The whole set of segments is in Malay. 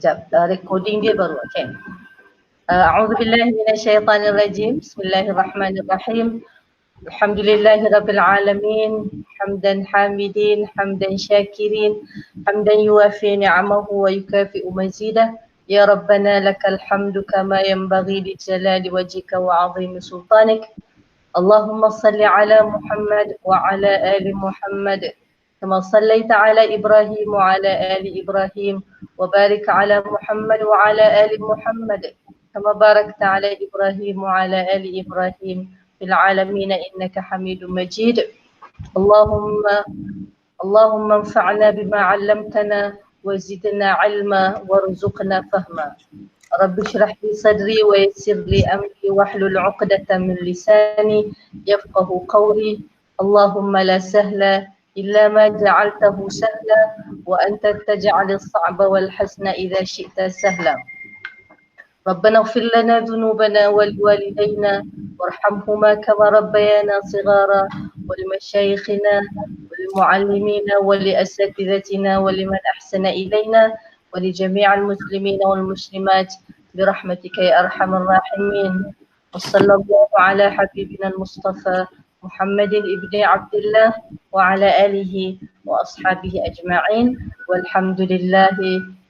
Sekejap, recording dia baru, okay. A'udzubillahi minasyaitanirrajim. Bismillahirrahmanirrahim. Alhamdulillahirabbil alamin. Hamdan hamidin, hamdan syakirin, hamdan yuwafi ni'amahu wa yukafi'u mazidah. Ya Rabbana lakal hamdu kama yanbaghi li jalali wajhika wa 'azimi sultanik. Allahumma salli ala Muhammad wa ala ali Muhammad كما صليت على إبراهيم وعلى آل إبراهيم وبارك على محمد وعلى آل محمد كما باركت على إبراهيم وعلى آل إبراهيم في العالمين إنك حميد مجيد. اللهم انفعنا بما علمتنا وزدنا علما وارزقنا فهما. رب اشرح لي صدري ويسر لي أمري واحلل عقدة من لساني يفقه قولي. اللهم لا سهل إلا ما جعلته سهلا وأنت تجعل الصعب والحزن إذا شئت سهلا. ربنا اغفر لنا ذنوبنا ولوالدينا وارحمهما كما ربيانا صغارا ولمشايخنا وللمعلمين ولأساتذتنا ولمن أحسن إلينا ولجميع المسلمين والمسلمات برحمتك يا أرحم الراحمين. وصلى الله على حبيبنا المصطفى محمد ابن عبد الله وعلى آله وأصحابه أجمعين والحمد لله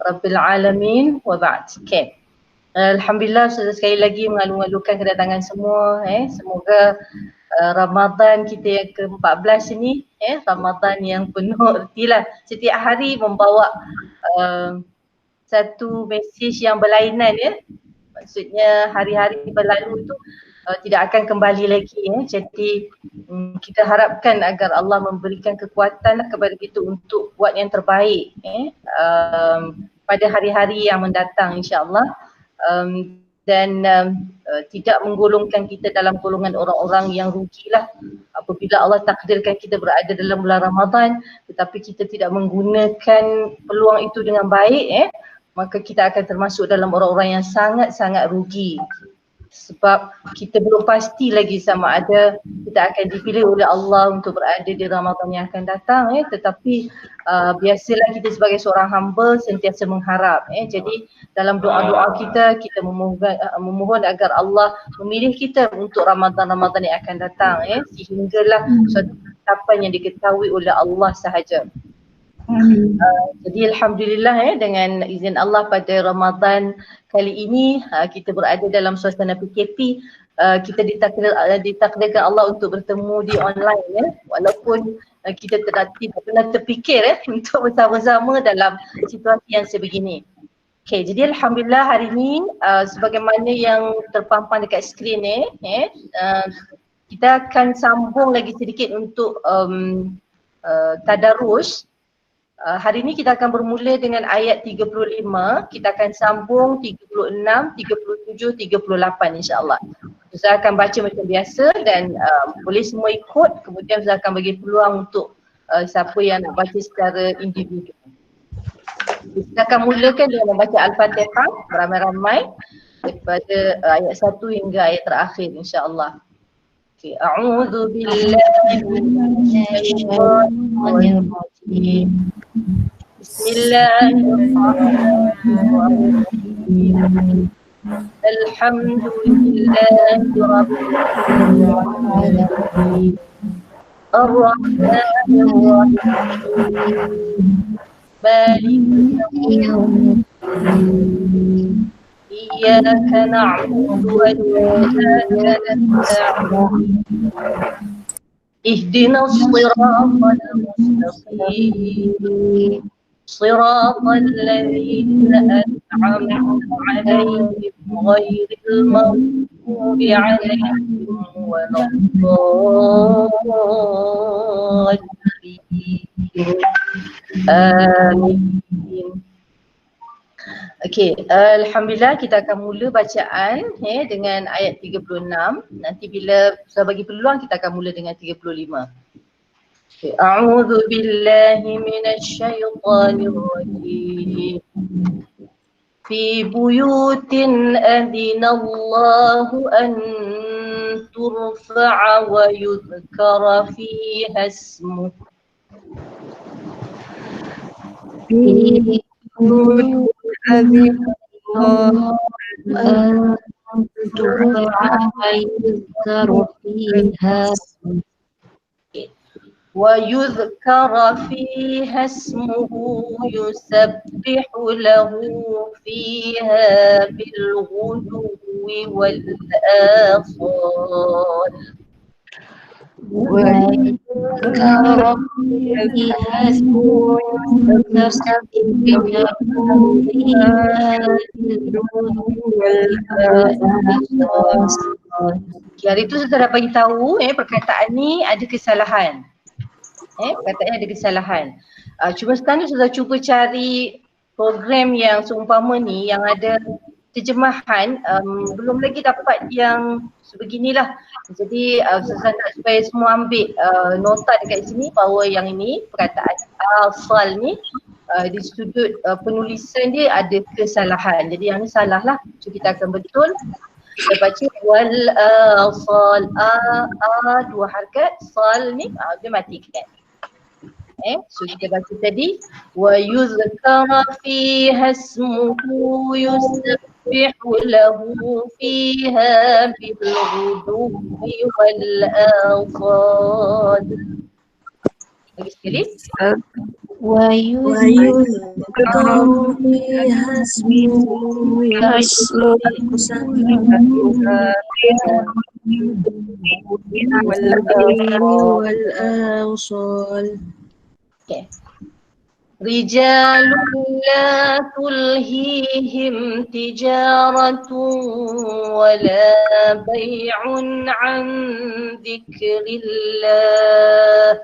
رب العالمين وبعد. Okay. Alhamdulillah, sudah sekali lagi mengalu-alukan kedatangan semua. Semoga Ramadan kita yang ke-14 ini, Ramadan yang penuh ertilah, setiap hari membawa satu mesej yang berlainan, ya. Maksudnya hari-hari berlalu itu tidak akan kembali lagi, Jadi kita harapkan agar Allah memberikan kekuatan kepada kita untuk buat yang terbaik, pada hari-hari yang mendatang, insya-Allah. Dan tidak menggolongkan kita dalam golongan orang-orang yang rugilah apabila Allah takdirkan kita berada dalam bulan Ramadan tetapi kita tidak menggunakan peluang itu dengan baik, maka kita akan termasuk dalam orang-orang yang sangat-sangat rugi. Sebab kita belum pasti lagi sama ada kita akan dipilih oleh Allah untuk berada di Ramadan yang akan datang, tetapi biasalah kita sebagai seorang hamba sentiasa mengharap, Jadi dalam doa-doa kita memohon agar Allah memilih kita untuk Ramadan-Ramadan yang akan datang, sehinggalah suatu ketetapan yang diketahui oleh Allah sahaja. Jadi Alhamdulillah, dengan izin Allah pada Ramadan kali ini kita berada dalam suasana PKP. Kita ditakdirkan Allah untuk bertemu di online, walaupun kita tidak pernah terfikir untuk bersama-sama dalam situasi yang sebegini. Okay, jadi Alhamdulillah hari ini sebagaimana yang terpampang dekat skrin kita akan sambung lagi sedikit untuk tadarus. Hari ini kita akan bermula dengan ayat 35, kita akan sambung 36, 37, 38 insya-Allah. Saya akan baca macam biasa dan boleh semua ikut, kemudian saya akan bagi peluang untuk siapa yang nak baca secara individu. Kita akan mulakan dengan membaca Al-Fatihah beramai-ramai daripada ayat 1 hingga ayat terakhir insya-Allah. Okay. A'udzu billahi minasyaitonir rajim. Bismillahirrahmanirrahim. Alhamdulillahi rabbil alamin. Ar-Rahmanir Rahim. Maliki yaumiddin. إياك نعبد وإياك نستعين اهدنا الصراط المستقيم صراط الذين أنعمت عليهم غير المغضوب عليهم ولا الضالين آمين. Okey, Alhamdulillah kita akan mula bacaan dengan ayat 36. Nanti bila saya bagi peluang kita akan mula dengan 35. Okay. A'udzu billahi minasyaitonir rajim. Fi buyutin adinallahu an turfa'a wa yudhkara fiha ismuhu. الله أن ترفع ويذكر فيها ويذكر فيها اسمه يسبح له فيها بالغدو والآصال. ويذكر فيها اسمه يسبح له فيها بالغدو والآصال. Hari tu saya dah bagi tahu perkataan ni ada kesalahan. Perkataannya ada kesalahan. Cuma sekarang ni saya cuba cari program yang seumpama ni yang ada terjemahan, belum lagi dapat yang sebeginilah. Jadi saya nak supaya semua ambil nota dekat sini bahawa yang ini perkataan asal ni di sudut penulisan dia ada kesalahan. Jadi yang ni salah lah. So kita akan betul. Kita baca wal asal, dua harakat, sal ni dia matikan. So kita baca tadi wa yuzkara fiha ismuhu yusabbihu lahu fiha bil ghudwi wal asal. Lagi sekali. ويذكر فيها اسمه والآصال. رجال لا تلهيهم تجارة ولا بيع عن ذكر الله.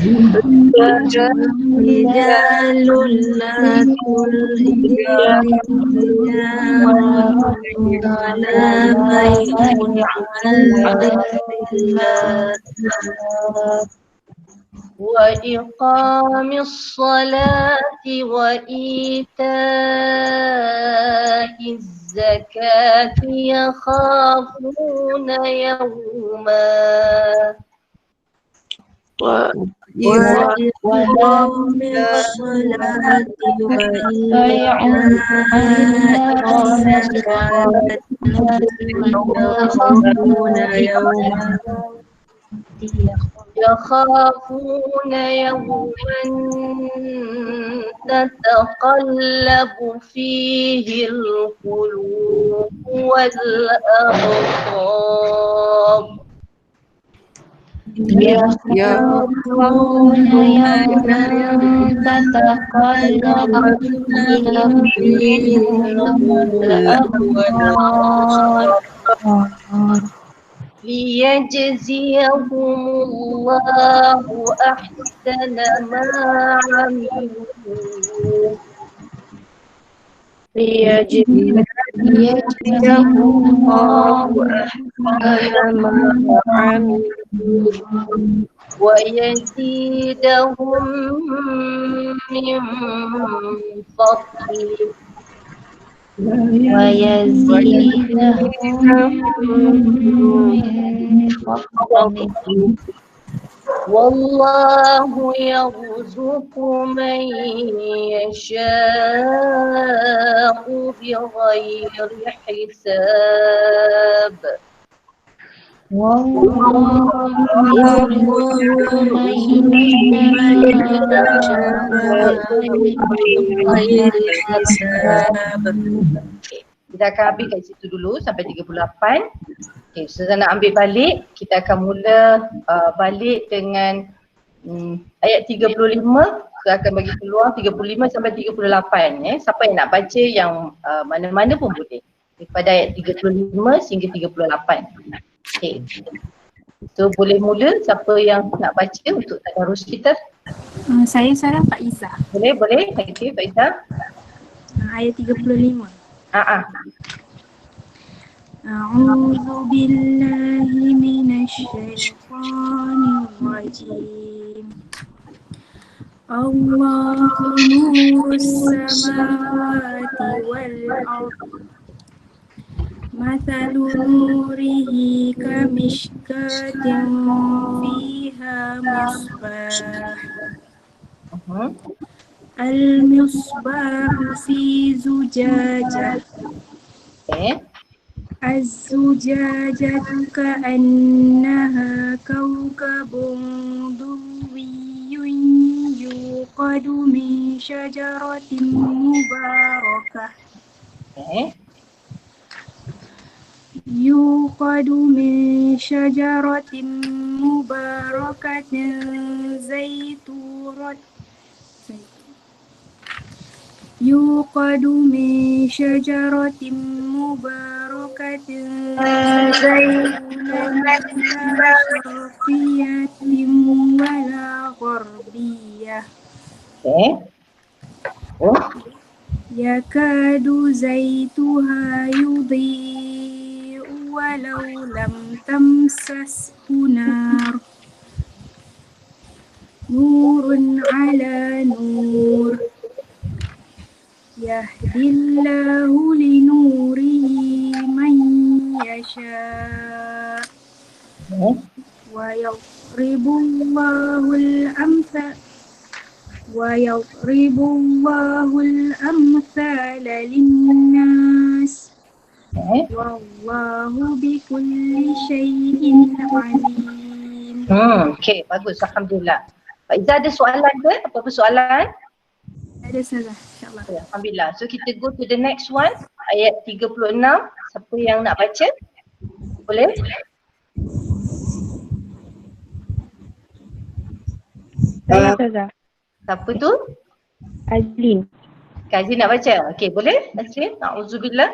رجال لا تلهيهم ولا بيع عن ذكر الله وإقام الصلاة وإيتاء الزكاة يخافون يوما وإقام الصلاة وإيتاء الزكاة يخافون يوما تتقلب فيه القلوب والأبصار. يخافون يوما تتقلب فيه القلوب والأبصار ليجزيهم الله أحسن ما عملوا ليجزيهم الله أحسن ما عملوا ويزيدهم من فضله والله يرزق من يشاء بغير حساب. Kita akan ambil kat situ dulu sampai 38. Okay, so saya nak ambil balik. Kita akan mula balik dengan ayat 35. Saya akan bagi peluang 35 sampai 38. Siapa yang nak baca yang mana-mana pun boleh. Daripada ayat 35 sehingga 38. Okay. So boleh mula siapa yang nak baca untuk tadarus kita? Saya seorang Pak Izzah. Boleh. Thank you Pak Izzah. Ayat 35. A'udzu billahi minasy syaithanir rajim. Allahu nurus samawati wal ardh. Mathalu nurihi kamishkatin fiha misbah. المصباح في زجاجة Okay. الزجاجة كأنها كوكب ضوئي يوقد من شجرة مباركة Okay. يوقد من شجرة مباركة زيتونة يوقد من شجرة مباركة زيتونة لا شرقية ولا غربية Okay. Oh. يكاد زيتها يضيء ولو لم تمسسه نار نور على نور يهدي الله لنوره من يشاء Okay. ويضرب الله الأمثال للناس Okay. والله بكل شيء عليم. Okay, bagus. Alhamdulillah. Pak Izzah ada soalan ke? Apa-apa soalan? Ada saja, insyaAllah. Okay, Alhamdulillah. So kita go to the next one. Ayat 36. Siapa yang nak baca? Boleh? Saya Ustazah. Siapa tu? Azlin. Kak Azlin nak baca? Okay, boleh? Azlin? A'udzubillah.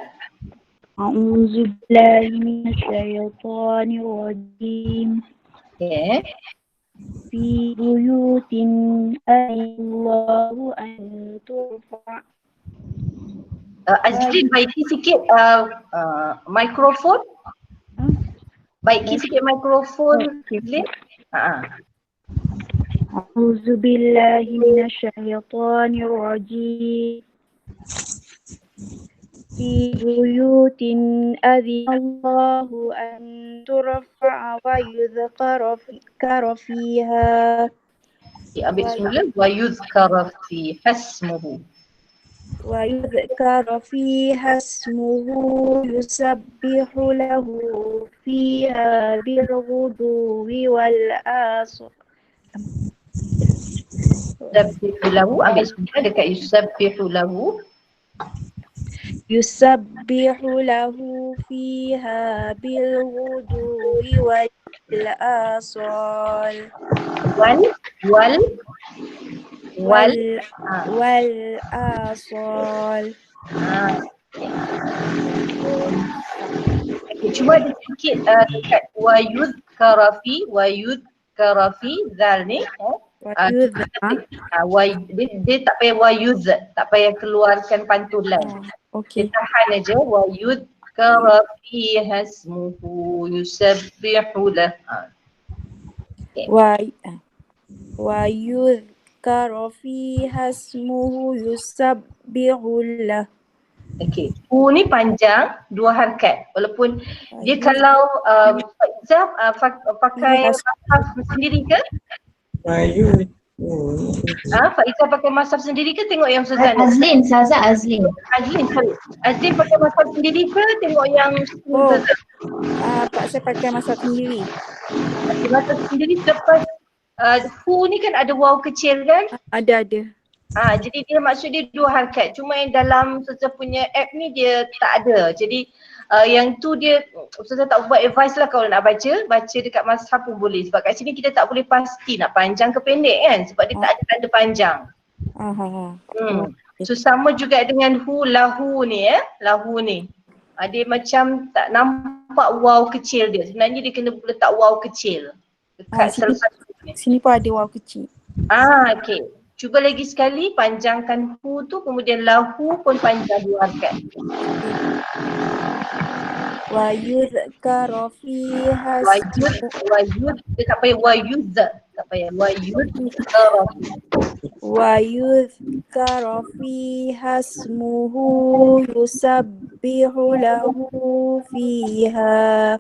A'udzu billahi minasyaitonir rajim. Okay. Fi buyutin Allahu an turfa. Azlin baiki sikit mikrofon. Baiki sikit mikrofon Azlin. A'udzu billahi minasyaitonir rajim. Fi buyutin adzinallahu an turfa wa yudhkara fiha. Ambil semula. Wa yuzkara fi hasmuhu. ويذكر فيها اسمه يسبح له فيها بالغدو والآصال. Yusabbihu lahu. Ambil semula dekat yusabbihu lahu. يسبح له فيها بالغدو والآصال. والآصال. Okay, cuma ada sikit dekat wa yuzkara fi zal ni. Dia tak payah wa yuz, tak payah keluarkan pantulan. Dia tahan aja wa yuzkara fi hasmuhu yusabbihu lah. ويذكر فيها اسمه يسبح له. Okey. U ni panjang, 2 harakat. Walaupun dia kalau Pak Izzah pakai mashaf sendiri ke? Pak Izzah pakai mashaf sendiri ke tengok yang Ustazah? Azlin, Saza Azlin. Sorry. Azlin pakai mashaf sendiri ke tengok yang Ustazah? Pak saya pakai mashaf sendiri. Pakai mashaf sendiri lepas hu ni kan ada waw kecil kan? Ada. Jadi dia maksud dia 2 harakat. Cuma yang dalam Ustazah punya app ni dia tak ada. Jadi yang tu dia Ustazah tak buat advice lah kalau nak baca dekat mashaf pun boleh. Sebab kat sini kita tak boleh pasti nak panjang ke pendek kan. Sebab dia tak ada tanda panjang. So sama juga dengan hu lahu ni lahu ni. Dia macam tak nampak waw kecil dia. Sebenarnya dia kena letak waw kecil dekat sini pun ada waw kecil. Okey. Cuba lagi sekali panjangkan hu tu, kemudian lahu pun panjang 2 harakat. Wa yuzkara fiha dia tak payah wa yuz, tak payah wa yuzkara. Wa yuzkara fiha ismuhu yusabbihu lahu fiha.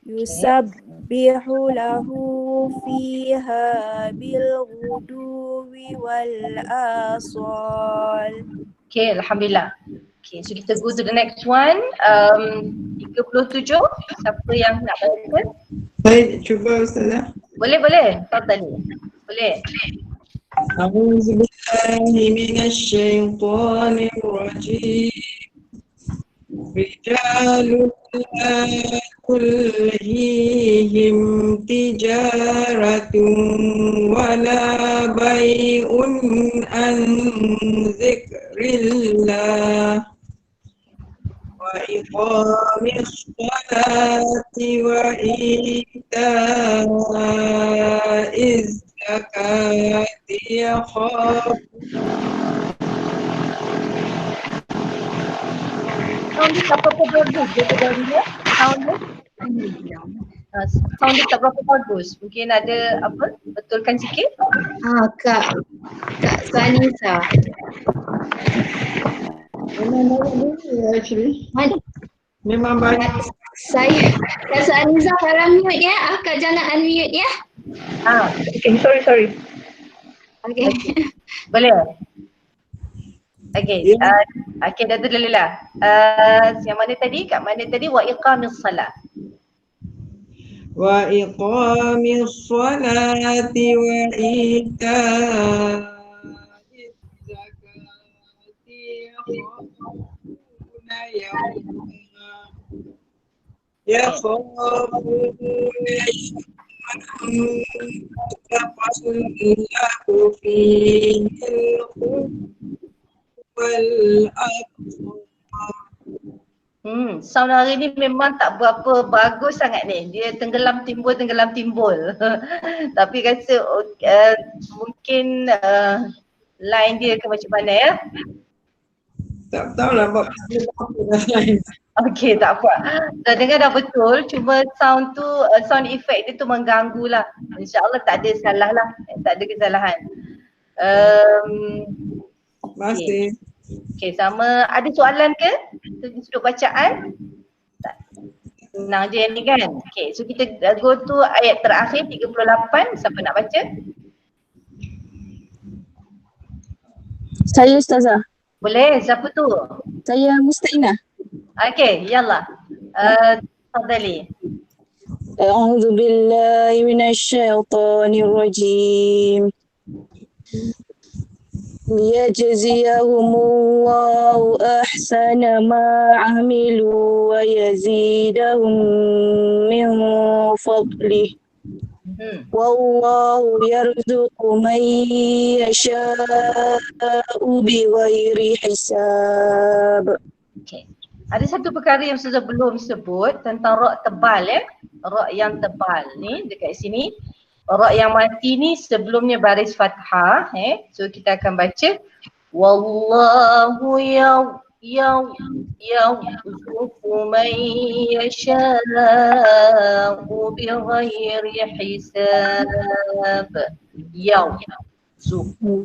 Yusabbihu lahu fiha bilghudwi wal asal. Okay, Alhamdulillah. Okay, so kita go to the next one. 37. Siapa yang nak baca? Baik, cuba Ustazah. Boleh. Tafadhali. Boleh. A'udzu billahi minasy syaithanir rajim. Rijalun la tulhihim tijaratun wala bai'un an dzikrillah wa iqamis sholati wa ita'iz zakati yakhafun. Sound dia tak berapa bagus dia. Sound dia tak berapa bagus. Mungkin ada apa? Betulkan sikit. Kak Sanisa. Memang banyak dulu actually. Mana? Memang banyak. Saya Kak Sanisa sekarang mute ya. Kak jangan unmute ya. Okay, sorry. Okey. Boleh. Okay, okay, dah terlalulah. Yang mana tadi? Kat mana tadi? Wa iqamis salat. Wa iqamis sholati wa ita'iz zakati yakhafuna yawman fihi wal Sound hari ni memang tak berapa bagus sangat ni. Dia tenggelam timbul. Tapi rasa mungkin line dia ke macam mana ya? tak tahulah buat apa dah lain. Okay, tak apa. Dah dengar dah betul. Cuma sound tu, sound effect dia tu mengganggu lah. InsyaAllah tak ada salah lah. Tak ada kesalahan. Masih. Okay, sama. Ada soalan ke? Sudut bacaan? Tak. Senang je yang ni kan? Okay, so kita go to ayat terakhir 38. Siapa nak baca? Saya Ustazah. Boleh, siapa tu? Saya Mustainah. Okay, yallah. Tafadhali. A'udzu billahi minasyaitonir rajim. Liyajziyahumullahu ahsana ma 'amilu wa yazidahum min fadlih. Wallahu yarzuqu man yasha'u bighairi hisab. Okay. Ada satu perkara yang sudah belum sebut tentang ra' tebal ya. Ra' yang tebal ni dekat sini. Ra' yang mati ni sebelumnya baris fathah. So kita akan baca. Wallahu yarzuqu man yasha'u bighairi hisab. Yarzuqu.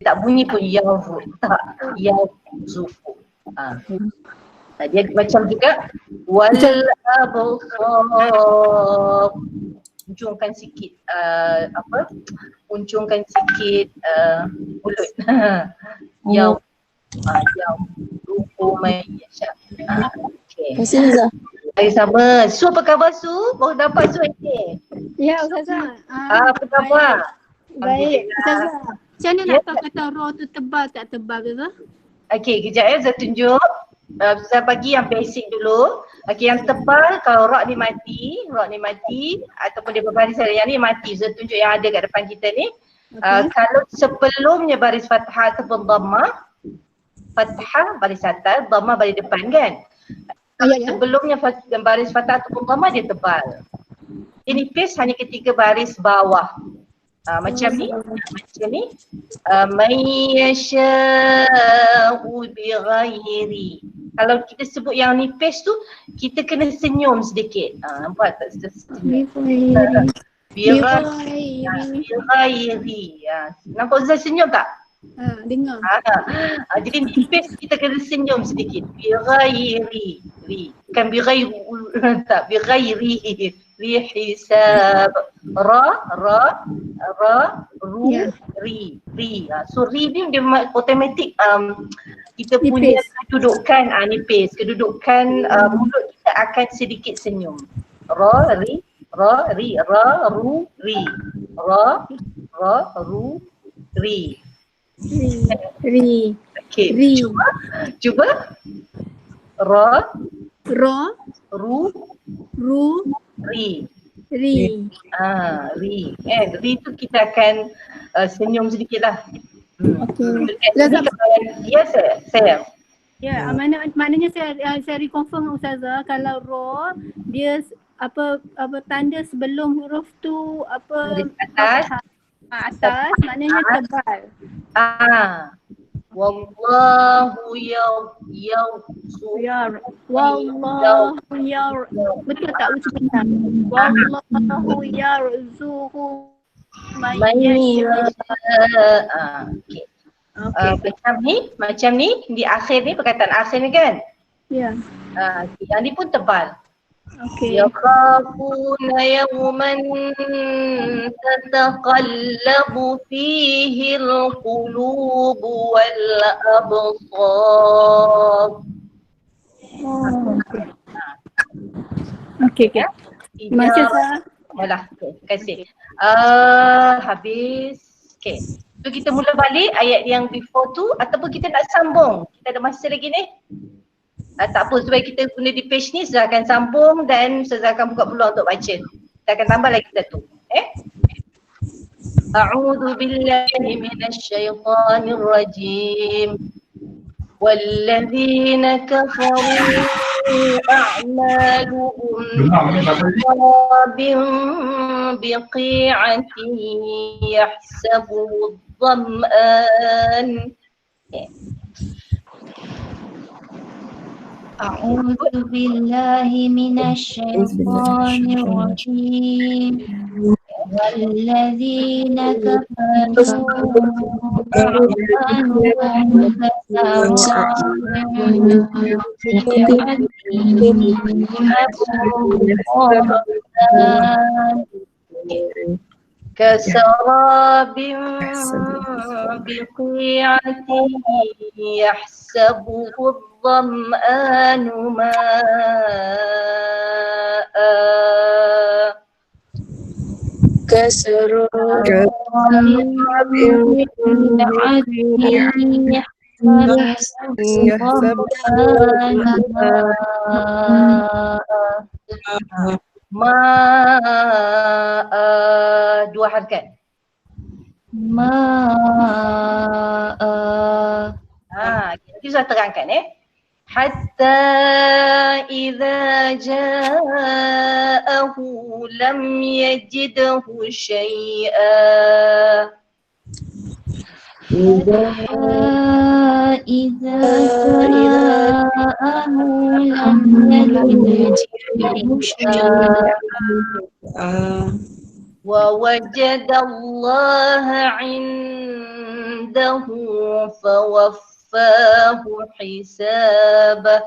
Tak bunyi pun yarzuqu. Dia macam juga wal absar. Uncungkan sikit uncungkan sikit mulut. Yarzuqu man yasha. Okey. Ustazah. Hai sama. Su apa khabar Su? Baru dapat Su ni. Ya Ustazah. Apa khabar? Baik Ustazah. Macam mana nak tahu kata roh tu tebal tak tebal Ustazah? Okey, kejap ya saya tunjuk. Saya bagi yang basic dulu. Okey, yang tebal kalau ra' ni mati ataupun dia berbaris yang ni mati. Saya tunjuk yang ada kat depan kita ni. Kalau sebelumnya baris fathah ataupun dhammah, fathah baris atas, dhammah baris depan kan? Sebelumnya baris fathah ataupun dhammah dia tebal. Dia nipis hanya ketika baris bawah. Macam ni, mayyasha'u bighairi. Kalau kita sebut yang nipis tu, kita kena senyum sedikit. Nampak tak? Bighairi. Nampak Ustaz senyum tak? Dengar. Jadi nipis kita kena senyum sedikit. Bighairi. bukan bighairi tak bighairi hisab. Ra ru Ya. ri. So ri ni dia automatic kita punya Nipis. kedudukan nipis, kedudukan mulut kita akan sedikit senyum. Ra ri ra ru ri. Ra ru ri. Ri. Okey. Ri. Cuba. Ra Ro. ru Ru. ri. Ri. Ri. Ri tu kita akan senyum sedikit lah. Okey. Ya saya. Ya, maknanya saya reconfirm Ustazah, kalau ro dia apa tanda sebelum huruf tu apa Atas. atas maknanya tebal. Wallahu Ya wallahu ya betul tak sebentar. Wallahu yarzuqu man yasha. Okey. Okey. Macam ni di akhir ni, perkataan akhir ni kan. Ya. Yang ni pun tebal. Okey. Yakhafuna yawman tataqallabu fihi al-qulub wal absar. Okey. Terima kasih Ustazah. Yalah, terima kasih. Habis. Okey. So kita mula balik ayat yang before tu ataupun kita nak sambung. Kita ada masa lagi ni. Tak apa, supaya kita guna di page ni, Ustazah akan sambung dan Ustazah akan buka peluang untuk baca. Kita akan tambah lagi satu. A'udzu billahi minasyaitonir rajim. وَالَّذِينَ كَفَرُوا أَعْمَالُهُمْ كَرَابٍ بِقِيعَةٍ يَحْسَبُهُ الظَّمْآنُ. أعوذ بالله من الشيطان الرجيم والذين كفروا أعمالهم كسراب بقيعة يحسبه الظمآن ماء كسراب يحسب dua harakat. Kita sudah terangkan حتى إذا جاءه لم يجده شيئا إذا جاءه لم يجده شيئا ووجد الله عنده فوفاه حسابه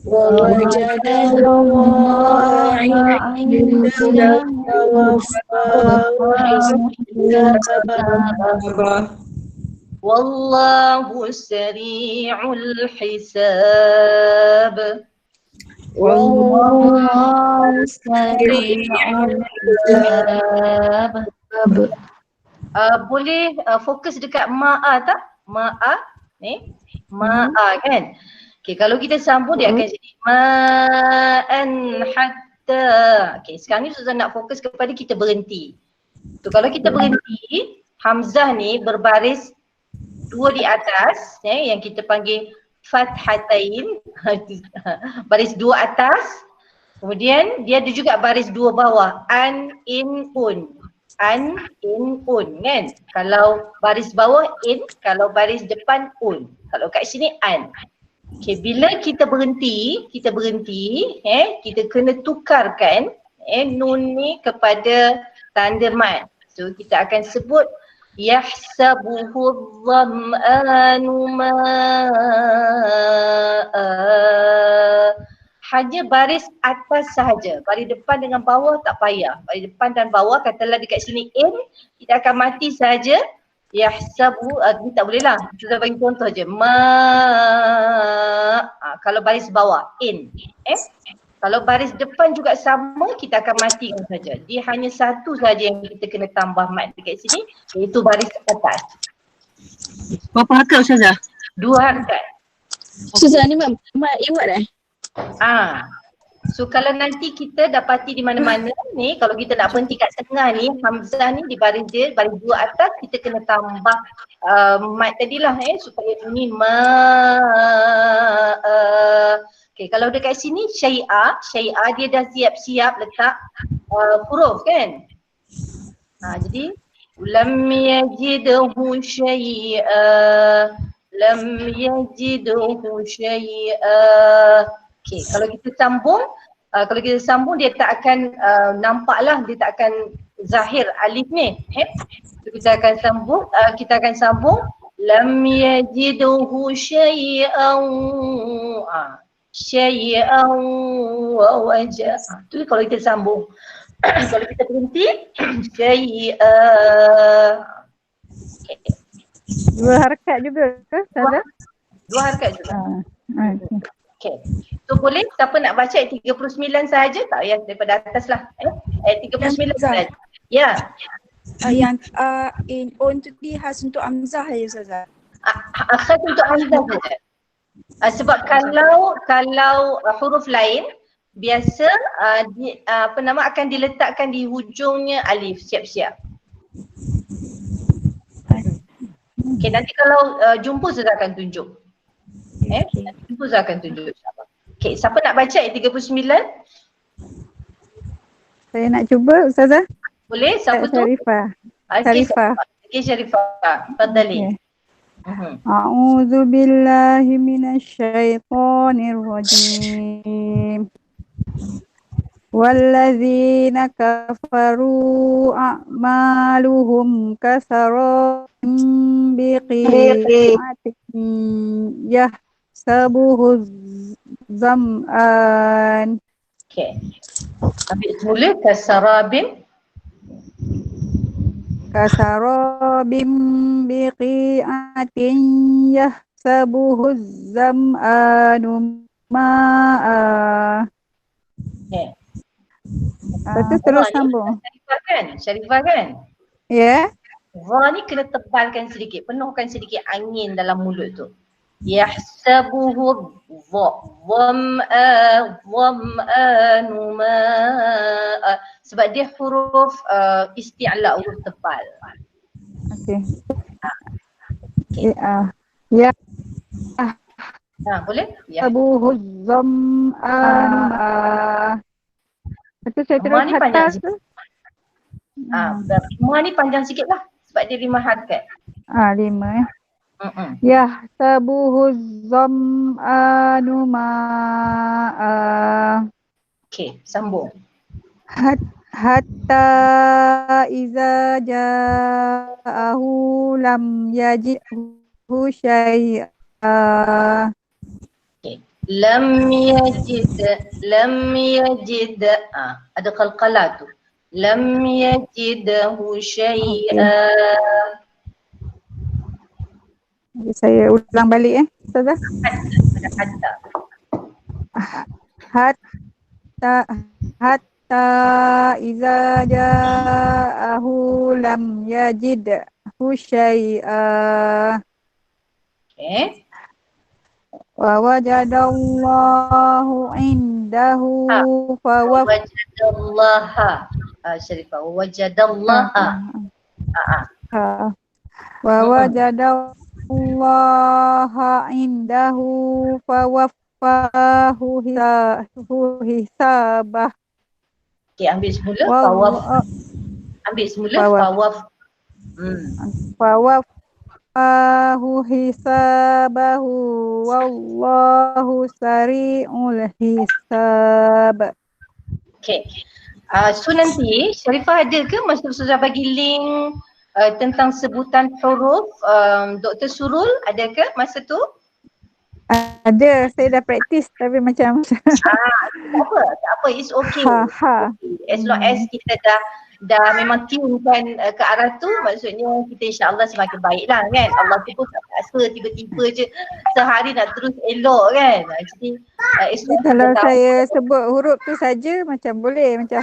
ووجد الله عنده فوفاه حسابه والله سريع الحساب والله سريع الحساب. Boleh fokus dekat ma'a tak? Ma'a ni, ma'a kan? Okay, kalau kita sambung dia akan jadi ma'an hatta. Okay, sekarang ni Ustazah nak fokus kepada kita berhenti. So kalau kita berhenti, hamzah ni berbaris dua di atas, yang kita panggil fathatain, baris dua atas. Kemudian dia ada juga baris dua bawah, an, in, un. An, in, un kan? Kalau baris bawah in, kalau baris depan un. Kalau kat sini an. Okay, bila kita berhenti, kita kena tukarkan nun ni kepada tanda mat. So kita akan sebut Yahsabuhu dham'anu ma'a. Hanya baris atas sahaja. Baris depan dengan bawah tak payah. Baris depan dan bawah, katalah dekat sini in, kita akan mati sahaja. Yahsabu, ni tak boleh lah. Kita bagi contoh je. Kalau baris bawah, in. Kalau baris depan juga sama, kita akan matikan saja. Dia hanya satu saja yang kita kena tambah mat dekat sini, iaitu baris atas. Berapa harakat Ustazah? 2 harakat. Ustazah ni mak iwat dah. So kalau nanti kita dapati di mana-mana ni, kalau kita nak berhenti kat tengah ni, hamzah ni di baris dia, baris 2 atas, kita kena tambah mat tadilah supaya bunyi Okay, kalau dekat sini syai'a dia dah siap-siap letak huruf kan. Jadi lam yajidhu syai'a, lam yajidhu syai'a. Okay, kalau kita sambung, dia tak akan nampaklah, dia tak akan zahir alif ni. So, kita akan sambung lam yajidhu syai'an. Syai'an wa wajah. Tu kalau kita sambung. Kalau kita berhenti, syai'a. Okay. 2 harakat juga ke Ustazah? 2 harakat juga. Okay. Okay. So boleh siapa nak baca ayat 39 sahaja? Tak payah daripada atas lah. Ayat 39 sahaja. Ya. Yang in on tu di khas untuk hamzah je Ustazah. Khas untuk hamzah saja. Sebab kalau huruf lain biasa akan diletakkan di hujungnya alif siap-siap. Okay, nanti kalau jumpa saya akan tunjuk. Jumpa saya akan tunjuk insyaAllah. Okay, siapa nak baca ayat 39? Saya nak cuba Ustazah. Boleh? Siapa tu? Sharifah. Okay, Sharifah. Fadali. A'udzu billahi minasyaitonir rajim. Walladzina kafaru a'maluhum kasarabin biqi'atin yahsabuhu zam'an. Okay. Ambil semula kasarabin biqi'atin yahsabuhu zam'anu ma'a. Okay. Lepas tu terus sambung. Sharifah kan? Ya. Ra ni kena tebalkan sedikit, penuhkan sedikit angin dalam mulut tu. Yahsabuhu dham'anu ma'a. Sebab dia huruf isti'la, huruf tebal. Okey. Ya. Boleh? Yahsabuhu zam'anu ma'a. Lepas tu saya terus hatta tu. Ma ni panjang sikit lah sebab dia 5 harakat. 5 Yahsabuhu zam'anu ma'a. Okey, sambung. Hatta iza ja'ahu lam yajidhu syai'a. Lam yajid. Ada qalqalah tu. Lam yajidhu syai'a. Saya ulang balik Ustazah. Hatta iza ja'ahu lam yajidhu syai'a. Okay. Wa wajadallahu indahu wajadallaha. Sharifah, wajadallaha. Wa wajadallaha indahu fawaffahu hisabah. Okay, ambil semula fawaffahu hisabahu wallahu sari'ul hisab. Okay. So nanti Sharifah ada ke masa Ustazah bagi link tentang sebutan huruf, Dr. Surul ada ke masa tu? Ada, saya dah praktis tapi macam Tak apa, it's okay. ha. As long as kita dah memang tune kan ke arah tu, maksudnya kita insyaAllah semakin baik lah kan. Allah tu pun tak rasa tiba-tiba je sehari nak terus elok kan. Jadi as long as Kalau kita tahu, saya sebut huruf tu saja macam boleh, macam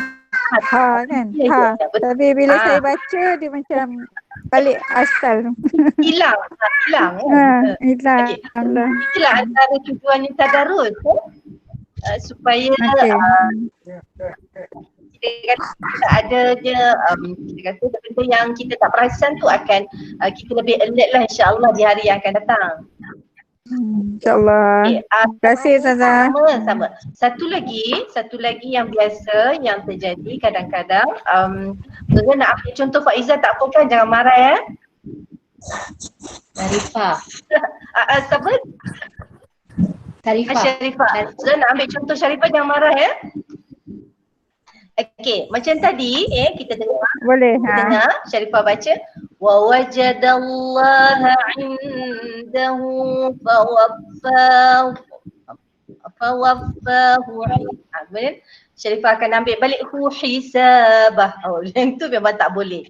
ha kan. Ha. Tapi bila saya baca dia macam balik asal. hilang kan. Hilang Okey. dah. Itulah antara tujuannya tadarus supaya kita kata ada je kita kata benda yang kita tak perasan tu akan kita lebih alert lah insyaAllah di hari yang akan datang. InsyaAllah. Terima kasih Ustazah. Sama. Satu lagi yang biasa yang terjadi kadang-kadang Ustazah nak ambil contoh Faizah tak apa kan, jangan marah ya. Syarifah. Siapa? Syarifah. Syarifah. Ustazah nak ambil contoh Syarifah, jangan marah ya. Okey, macam tadi kita dengar Boleh. dengar Syarifah baca wa wajadallaha indahu fawaffahu. Kemudian Syarifah akan ambil balik hisabah. Yang tu memang tak boleh.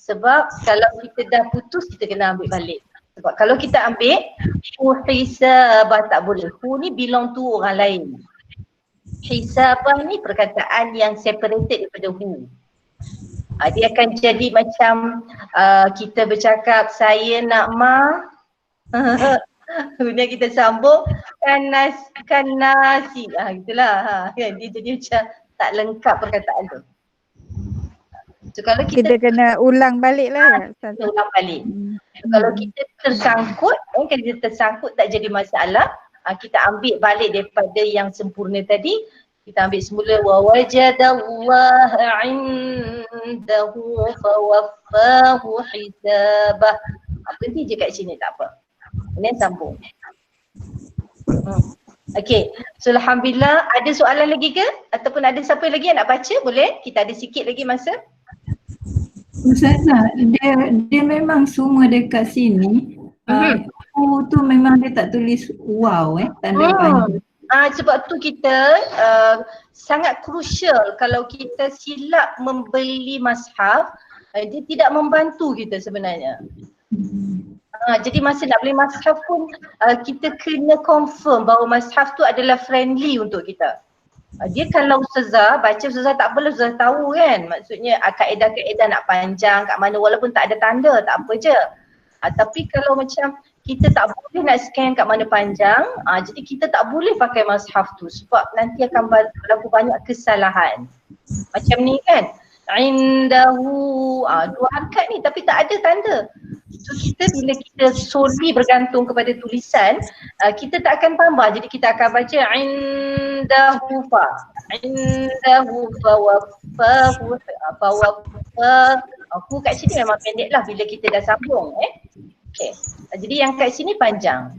Sebab kalau kita dah putus kita kena ambil balik. Sebab kalau kita ambil hisabah tak boleh. Hu ni belong to orang lain. Hisabah ni perkataan yang separated daripada hu. Dia akan jadi macam kita bercakap saya nak ma kemudian kita sambung kan nasi gitulah kan, dia jadi macam tak lengkap perkataan tu. So kalau Kita kena ulang balik lah. ulang balik. So, kalau kita tersangkut kalau kita tersangkut tak jadi masalah, kita ambil balik daripada yang sempurna tadi. Kita ambil semula wa wajadallaha indahu fawaffahu hisabah. Berhenti je kat sini tak apa. Kemudian sambung. Okey. So alhamdulillah, ada soalan lagi ke? Ataupun ada siapa lagi yang nak baca? Boleh? Kita ada sikit lagi masa. Ustazah, dia memang semua dekat sini. Tu memang dia tak tulis wow tanda panjang. Sebab tu kita sangat crucial kalau kita silap membeli mushaf, dia tidak membantu kita sebenarnya. Jadi masa nak beli mushaf pun kita kena confirm bahawa mushaf tu adalah friendly untuk kita. Dia kalau ustazah baca, ustazah tak apalah, ustazah tahu kan maksudnya kaedah-kaedah nak panjang kat mana walaupun tak ada tanda tak apa je. Tapi kalau macam kita tak boleh nak scan kat mana panjang, jadi kita tak boleh pakai mushaf tu sebab nanti akan berlaku banyak kesalahan. Macam ni kan, indahu, dua harakat ni tapi tak ada tanda. So kita bila kita solely bergantung kepada tulisan, kita tak akan tambah, jadi kita akan baca indahu fawaffahu aku kat sini memang pendek lah bila kita dah sambung Okay. Jadi yang kat sini panjang.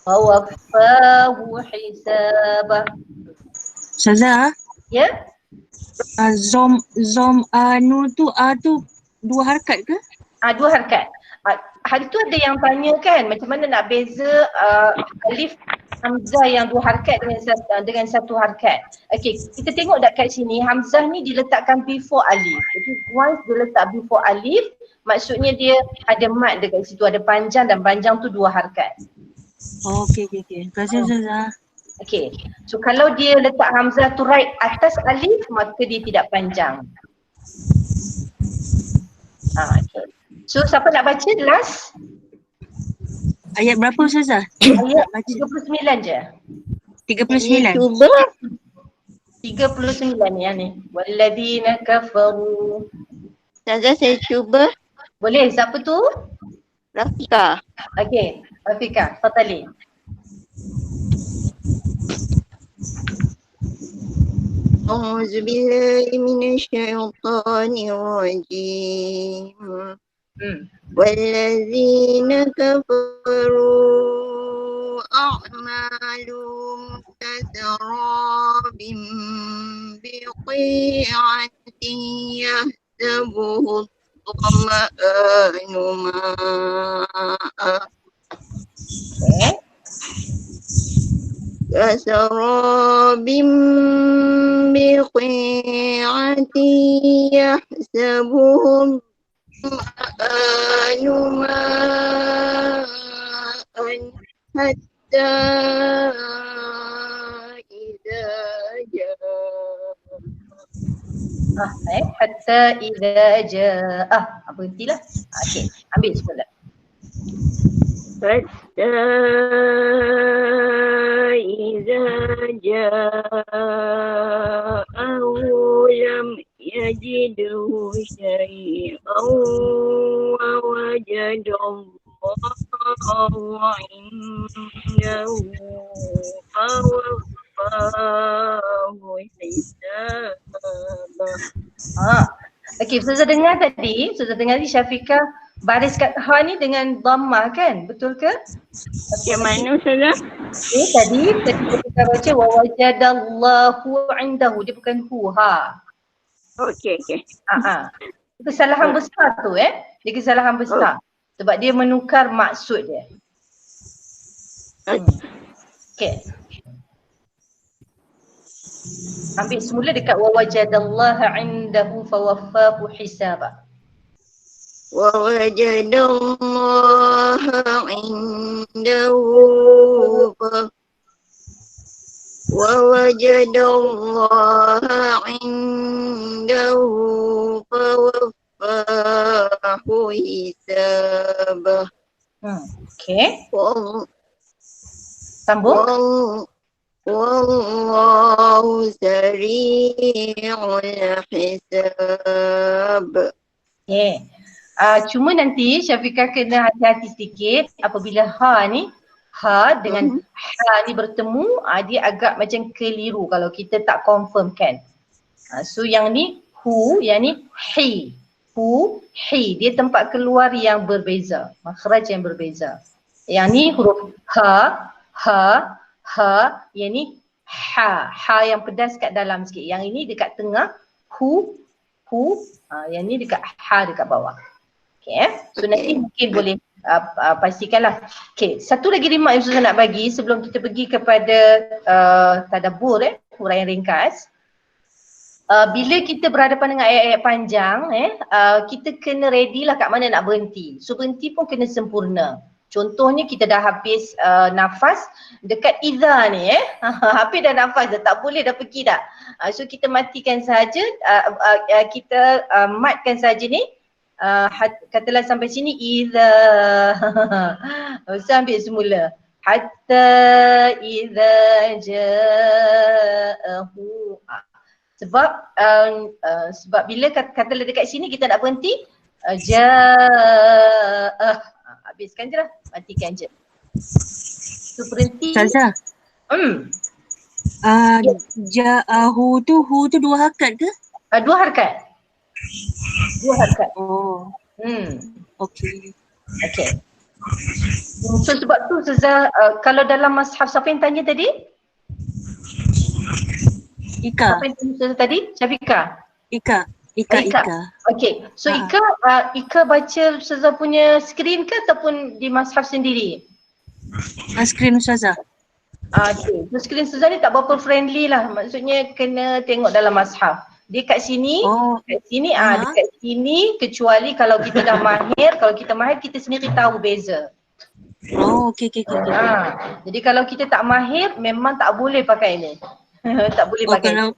Fawaffahu hisabah. Ustazah, Ya? zom anu tu dua harakat ke? Dua harakat. Hari tu ada yang tanya kan macam mana nak beza alif hamzah yang dua harakat dengan satu harakat. Okey, kita tengok dekat sini hamzah ni diletakkan before alif. Jadi once dia letak before alif, maksudnya dia ada mad dekat situ, ada panjang dan panjang tu dua harakat. Okey. Terima kasih Ustazah. Okey. So kalau dia letak hamzah tu right atas alif, maka dia tidak panjang. Okay. So siapa nak baca last? Ayat berapa Ustazah? Ayat 39 je. 39. Cuba. 39 yang ni. Walladzina kafaru. Ustazah saya cuba. Boleh, siapa tu? Rafika. Okey, Rafika, tafadhali. A'udzu billahi minasyaitonir rajim. Walladzina kafaru a'malum kasarabim biqi'atin yahsabuhu ماء Okay. كسراب بقيعة يحسبه الظمآن ماء حتى إذا جاء Hatta idza jaa. Berhentilah. Okey, ambil semula. حتى إذا جاءه لم يجده شيئا ووجد الله عنده فوفاه حسابه. Okey, Ustazah dengar tadi Syafiqah baris kat ha ni dengan dhammah kan? Betul ke? Yang mana Ustazah? Tadi kita baca wa wajadallahu indahu, dia bukan hu ha. Okey. Itu kesalahan besar tu Dia kesalahan besar. Sebab dia menukar maksud dia. Okey. Ambil semula dekat wa wajadallaha indahu fawaffahu hisaba. ووجد الله عنده فوفاه حسابه. Okey. Sambung. Wallahu sari'ul hisab. Okay. Cuma nanti Syafiqah kena hati-hati sedikit apabila ha dengan ha ni bertemu, dia agak macam keliru kalau kita tak confirm kan. So yang ni hu, yang ni hi. Hu, hi. Dia tempat keluar yang berbeza, makhraj yang berbeza. Yang ni huruf ha, yang ni ha yang pedas kat dalam sikit. Yang ini dekat tengah, hu, yang ni dekat ha dekat bawah. Okay, so nanti mungkin boleh pastikanlah. Okay, satu lagi remark yang Ustazah nak bagi sebelum kita pergi kepada tadabbur, huraian ringkas. Bila kita berhadapan dengan ayat-ayat panjang, kita kena ready lah kat mana nak berhenti. So berhenti pun kena sempurna. Contohnya kita dah habis nafas dekat idza ni habis dah nafas dah, tak boleh dah pergi dah. So kita matikan saja, kita matkan saja ni. Katalah sampai sini idza. Ustaz ambil semula. Hatta idza ja'ahu. Sebab bila katalah dekat sini kita nak berhenti, ja'ah. Habiskan je lah, matikan je. So berhenti. Ustazah. Ja'ahu tu, hu tu dua harakat ke? Dua harakat. Oh. Okey. So sebab tu Ustazah, kalau dalam mashaf siapa yang tanya tadi? Ika. Siapa yang tanya Ustazah tadi? Syafiqah? Ika. Okey. So Ika baca Ustazah punya skrin ke ataupun di mashaf sendiri? Skrin Ustazah. Okey. So skrin Ustazah ni tak berapa friendly lah. Maksudnya kena tengok dalam mashaf. Dia kat sini, dekat sini kecuali kalau kita dah mahir, kalau kita mahir kita sendiri tahu beza. Okey. Jadi kalau kita tak mahir memang tak boleh pakai ni. Tak boleh pakai. Kalau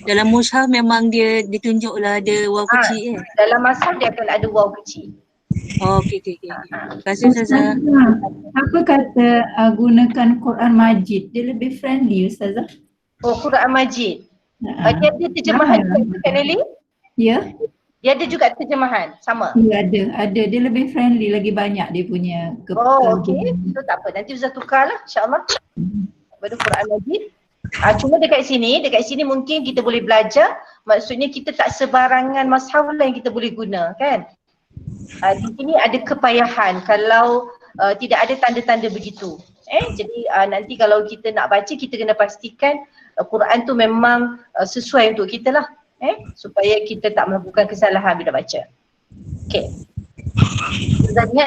dalam mushaf memang dia ditunjuklah ada waw kecil Dalam mushaf dia akan ada waw kecil. Okey. Terima kasih Ustazah. Apa kata gunakan Quran Majid? Dia lebih friendly Ustazah. Oh, Quran Majid. Dia ada terjemahan juga Kak Nelly? Ya. Dia ada juga terjemahan, sama? Ya ada. Dia lebih friendly, lagi banyak dia punya okey. So tak apa, nanti Ustazah tukarlah insyaAllah pada Quran Majid. Cuma dekat sini mungkin kita boleh belajar, maksudnya kita tak sebarangan mashaf lah yang kita boleh guna kan. Di sini ada kepayahan kalau tidak ada tanda-tanda begitu. Jadi nanti kalau kita nak baca kita kena pastikan Quran tu memang sesuai untuk kita lah. Supaya kita tak melakukan kesalahan bila baca. Okey. Sebenarnya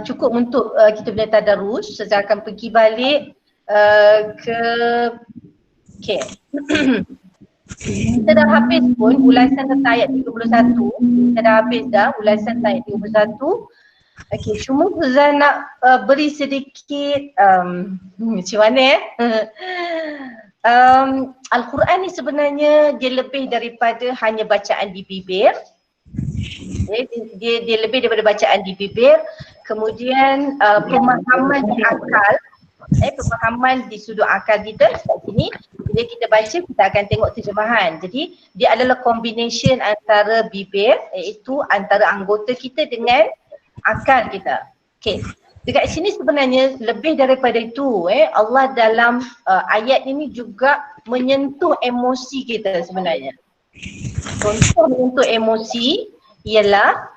cukup untuk kita punya tadarus. Saya akan pergi balik ke okey. Kita dah habis pun ulasan tentang ayat 31. Kita dah habis dah ulasan tentang ayat 31. Okey, cuma Ustazah nak beri sedikit macam mana Al-Quran ni sebenarnya dia lebih daripada hanya bacaan di bibir. Dia lebih daripada bacaan di bibir, kemudian pemahaman di akal, pemahaman di sudut akal kita kat sini. Bila kita baca kita akan tengok terjemahan. Jadi dia adalah combination antara bibir, iaitu antara anggota kita dengan akal kita. Okey. Dekat sini sebenarnya lebih daripada itu, Allah dalam ayat ini juga menyentuh emosi kita sebenarnya. Contoh menyentuh emosi ialah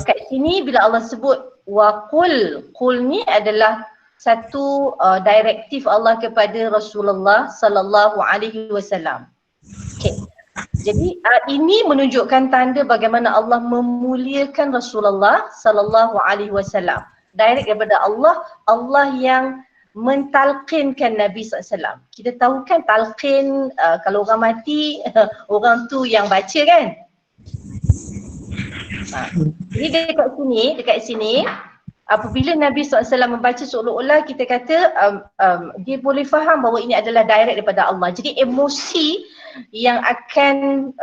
kat sini bila Allah sebut waqul, qul ni adalah satu direktif Allah kepada Rasulullah sallallahu alaihi wasallam. Okey. Jadi ini menunjukkan tanda bagaimana Allah memuliakan Rasulullah sallallahu alaihi wasallam. Direct daripada Allah, Allah yang mentalqinkan Nabi SAW. Kita tahu kan talqin kalau orang mati, orang tu yang baca kan. Jadi dekat sini apabila Nabi SAW membaca seolah-olah kita kata dia boleh faham bahawa ini adalah direct daripada Allah. Jadi emosi yang akan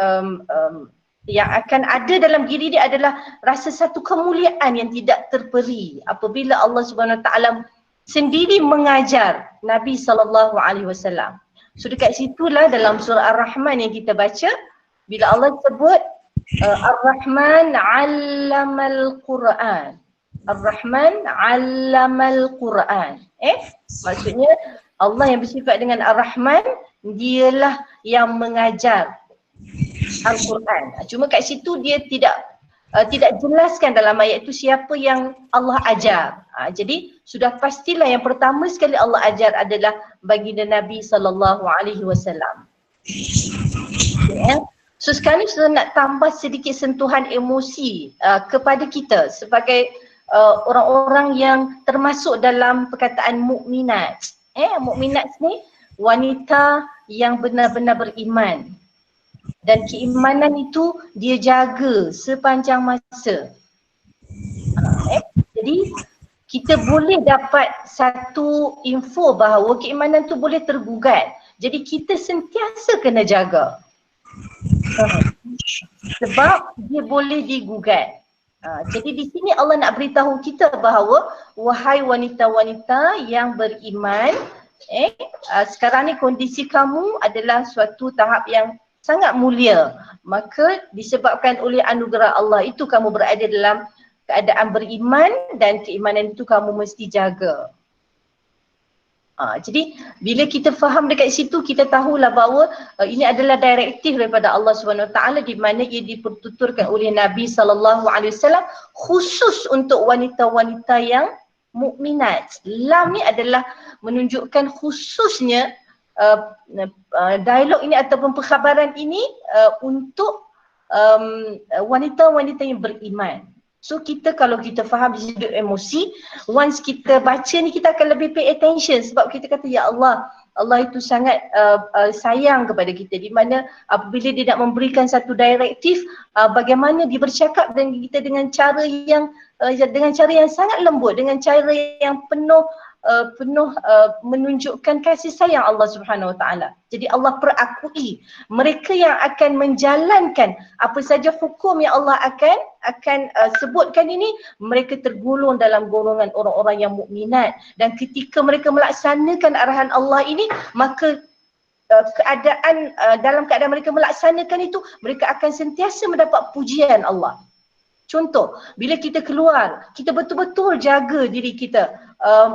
ada dalam diri dia adalah rasa satu kemuliaan yang tidak terperi apabila Allah Subhanahu Wa Taala sendiri mengajar Nabi sallallahu alaihi wasallam. So dekat situlah dalam surah Ar-Rahman yang kita baca bila Allah sebut Ar-Rahman 'allamal Quran. Ar-Rahman 'allamal Quran. Maksudnya Allah yang bersifat dengan Ar-Rahman dialah yang mengajar Al-Quran. Cuma kat situ dia tidak jelaskan dalam ayat itu siapa yang Allah ajar. Jadi sudah pastilah yang pertama sekali Allah ajar adalah baginda Nabi sallallahu alaihi wasallam. So sekarang saya nak tambah sedikit sentuhan emosi kepada kita sebagai orang-orang yang termasuk dalam perkataan mukminat. Mukminat ni wanita yang benar-benar beriman. Dan keimanan itu dia jaga sepanjang masa. Jadi kita boleh dapat satu info bahawa keimanan tu boleh tergugat. Jadi kita sentiasa kena jaga. Sebab dia boleh digugat. Jadi di sini Allah nak beritahu kita bahawa wahai wanita-wanita yang beriman, sekarang ni kondisi kamu adalah suatu tahap yang sangat mulia. Maka disebabkan oleh anugerah Allah itu kamu berada dalam keadaan beriman dan keimanan itu kamu mesti jaga. Jadi bila kita faham dekat situ kita tahulah bahawa ini adalah direktif daripada Allah SWT di mana ia dipertuturkan oleh Nabi sallallahu alaihi wasallam khusus untuk wanita-wanita yang mukminat. Lam ni adalah menunjukkan khususnya dialog ini ataupun perkhabaran ini untuk wanita-wanita yang beriman. So kita kalau kita faham di sudut emosi, once kita baca ni kita akan lebih pay attention sebab kita kata ya Allah, Allah itu sangat sayang kepada kita di mana apabila dia nak memberikan satu direktif bagaimana dia bercakap dengan kita dengan cara yang sangat lembut, dengan cara yang penuh menunjukkan kasih sayang Allah Subhanahu Wa Taala. Jadi Allah perakui mereka yang akan menjalankan apa saja hukum yang Allah akan sebutkan ini, mereka tergolong dalam golongan orang-orang yang mukminat, dan ketika mereka melaksanakan arahan Allah ini maka dalam keadaan mereka melaksanakan itu mereka akan sentiasa mendapat pujian Allah. Contoh, bila kita keluar, kita betul-betul jaga diri kita,